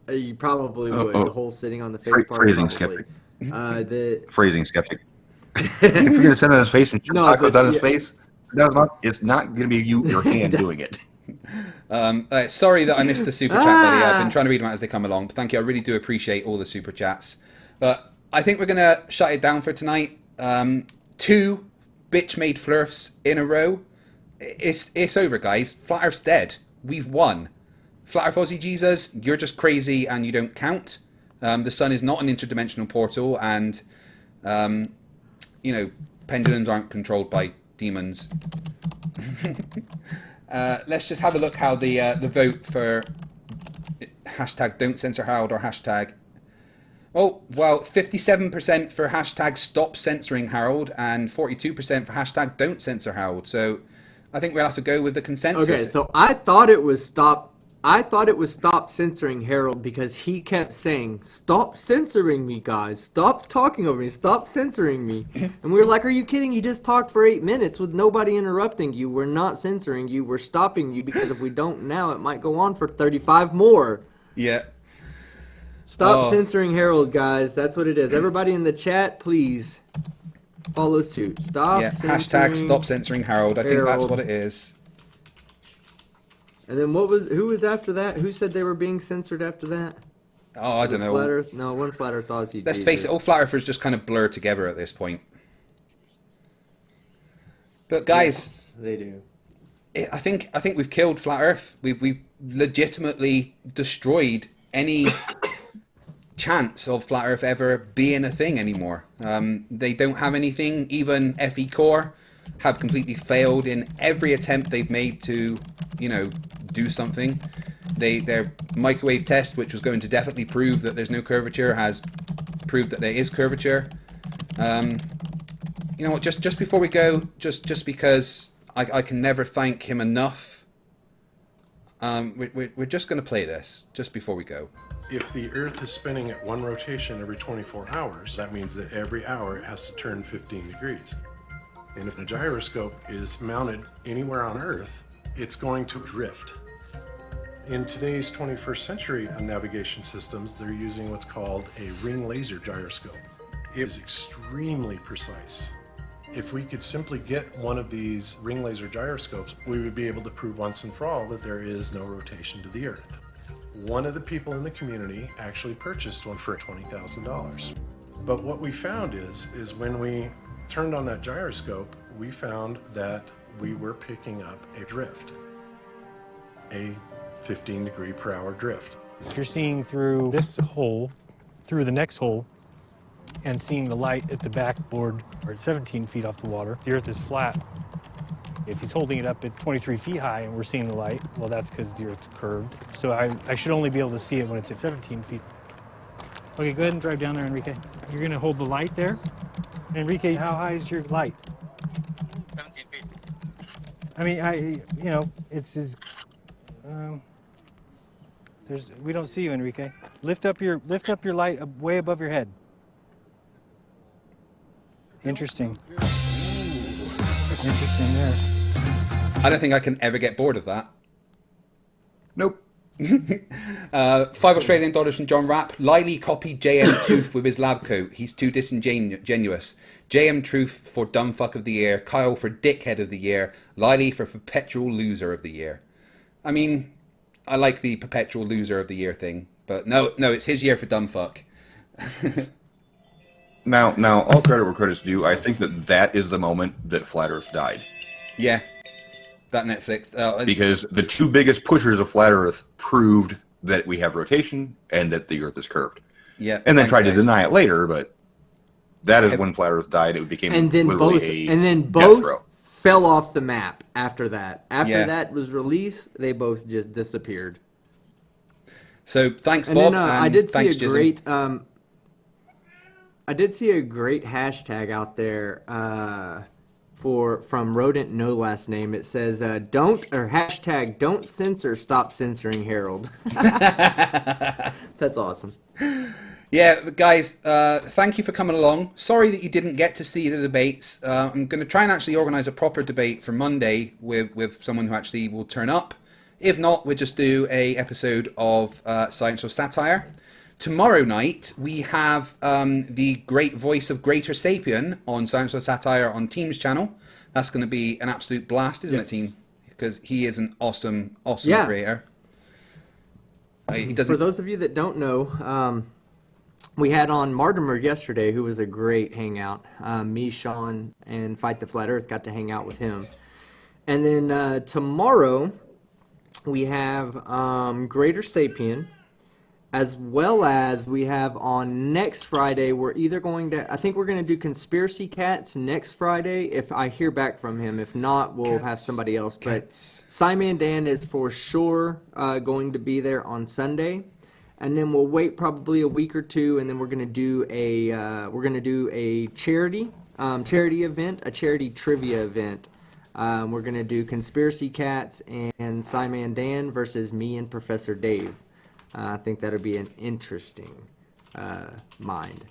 You probably would. The whole sitting on the face part. Phrasing probably. skeptic. Phrasing skeptic. If you're going to sit on his face and shove tacos down his face, it's not going to be your hand doing it. Sorry that I missed the super chat, buddy. I've been trying to read them out as they come along. But thank you. I really do appreciate all the super chats. But I think we're going to shut it down for tonight. 2 bitch-made Flerfs in a row. It's over, guys. Flat Earth's dead. We've won. Flat Earth Aussie Jesus, you're just crazy and you don't count. The sun is not an interdimensional portal, and pendulums aren't controlled by demons. Let's just have a look how the vote for hashtag Don't Censor Harold or hashtag. Oh, well, 57% for hashtag Stop Censoring Harold and 42% for hashtag Don't Censor Harold. So I think we'll have to go with the consensus. Okay, so I thought it was stop censoring Harold because he kept saying, "Stop censoring me, guys. Stop talking over me. Stop censoring me." And we were like, "Are you kidding? You just talked for 8 minutes with nobody interrupting you. We're not censoring you. We're stopping you because if we don't now, it might go on for 35 more." Yeah. Stop censoring Harold, guys. That's what it is. Everybody in the chat, please follow suit. Censoring hashtag Stop Censoring Harold. I think that's what it is. And then who was after that? Who said they were being censored after that? Oh, I don't know. Flat Earth? No, one Flat Earth Aussie. Let's face it, all Flat Earthers just kind of blur together at this point. But guys, yes, they do. I think we've killed Flat Earth. We've legitimately destroyed any chance of Flat Earth ever being a thing anymore. They don't have anything. Even FE Core have completely failed in every attempt they've made to, do something. Their microwave test, which was going to definitely prove that there's no curvature, has proved that there is curvature. You know what? Just before we go, just because I can never thank him enough. We're just going to play this just before we go. If the Earth is spinning at one rotation every 24 hours, that means that every hour it has to turn 15 degrees. And if the gyroscope is mounted anywhere on Earth, it's going to drift. In today's 21st century navigation systems, they're using what's called a ring laser gyroscope. It is extremely precise. If we could simply get one of these ring laser gyroscopes, we would be able to prove once and for all that there is no rotation to the Earth. One of the people in the community actually purchased one for $20,000. But what we found is when we turned on that gyroscope, we found that we were picking up a drift, a 15 degree per hour drift. If you're seeing through this hole, through the next hole, and seeing the light at the backboard or at 17 feet off the water, the Earth is flat. If he's holding it up at 23 feet high and we're seeing the light, well, that's because the Earth's curved. So I should only be able to see it when it's at 17 feet. Okay, go ahead and drive down there, Enrique. You're going to hold the light there. Enrique, how high is your light? 17 feet. I mean, it's as... we don't see you, Enrique. Lift up your light way above your head. Interesting. Interesting there. I don't think I can ever get bored of that. Nope. $5 Australian from John Rapp. Lily copied JM Truth with his lab coat. He's too disingenuous. JM Truth for dumb fuck of the year. Kyle for dickhead of the year. Lily for perpetual loser of the year. I mean, I like the perpetual loser of the year thing, but no, it's his year for dumb fuck. Now, all credit where credit's due. I think that is the moment that Flat Earth died. Yeah, that Netflix. Because the two biggest pushers of Flat Earth proved that we have rotation and that the Earth is curved. Yeah, and then tried to deny it later, but that is when Flat Earth died. It became both fell off the map after that. After that was released, they both just disappeared. So thanks, Bob. And then I did see a great. I did see a great hashtag out there from Rodent No Last Name. It says hashtag don't censor, stop censoring Harold. That's awesome. Yeah, guys, thank you for coming along. Sorry that you didn't get to see the debates. I'm going to try and actually organise a proper debate for Monday with someone who actually will turn up. If not, we'll just do a episode of Science or Satire. Tomorrow night, we have the great voice of Greater Sapien on Science or Satire on Team's channel. That's going to be an absolute blast, isn't it, Team? Because he is an awesome creator. He doesn't... For those of you that don't know, we had on Martimer yesterday, who was a great hangout. Me, Sean, and Fight the Flat Earth got to hang out with him. And then tomorrow, we have Greater Sapien, as well as we have on next Friday, we're either going to, I think we're going to do Conspiracy Cats next Friday, if I hear back from him. If not, we'll have somebody else. But Simon Dan is for sure going to be there on Sunday. And then we'll wait probably a week or two, and then we're going to do a charity event, a charity trivia event. We're going to do Conspiracy Cats and Simon Dan versus me and Professor Dave. I think that'll be an interesting mind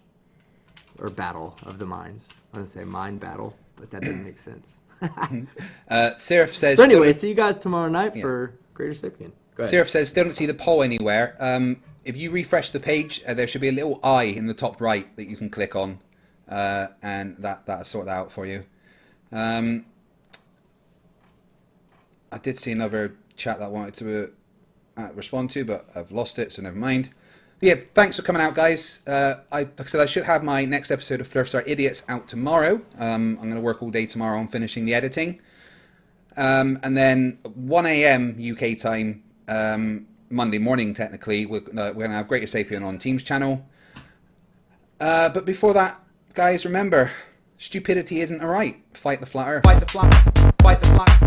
or battle of the minds. I want to say mind battle, but that doesn't make sense. Seraph says. So anyway, see you guys tomorrow night for Greater Sapien. Go ahead. Seraph says still don't see the poll anywhere. If you refresh the page, there should be a little eye in the top right that you can click on, and that'll sort that out for you. I did see another chat that I wanted to respond to, but I've lost it, so never mind. Yeah, thanks for coming out, guys. Like I said, I should have my next episode of Flerfs Are Idiots out tomorrow. I'm going to work all day tomorrow on finishing the editing. And then 1 a.m. UK time, Monday morning, technically, we're going to have Greater Sapien on Team's channel. But before that, guys, remember, stupidity isn't alright. Fight the flat earth. Fight the flat. Fight the flat.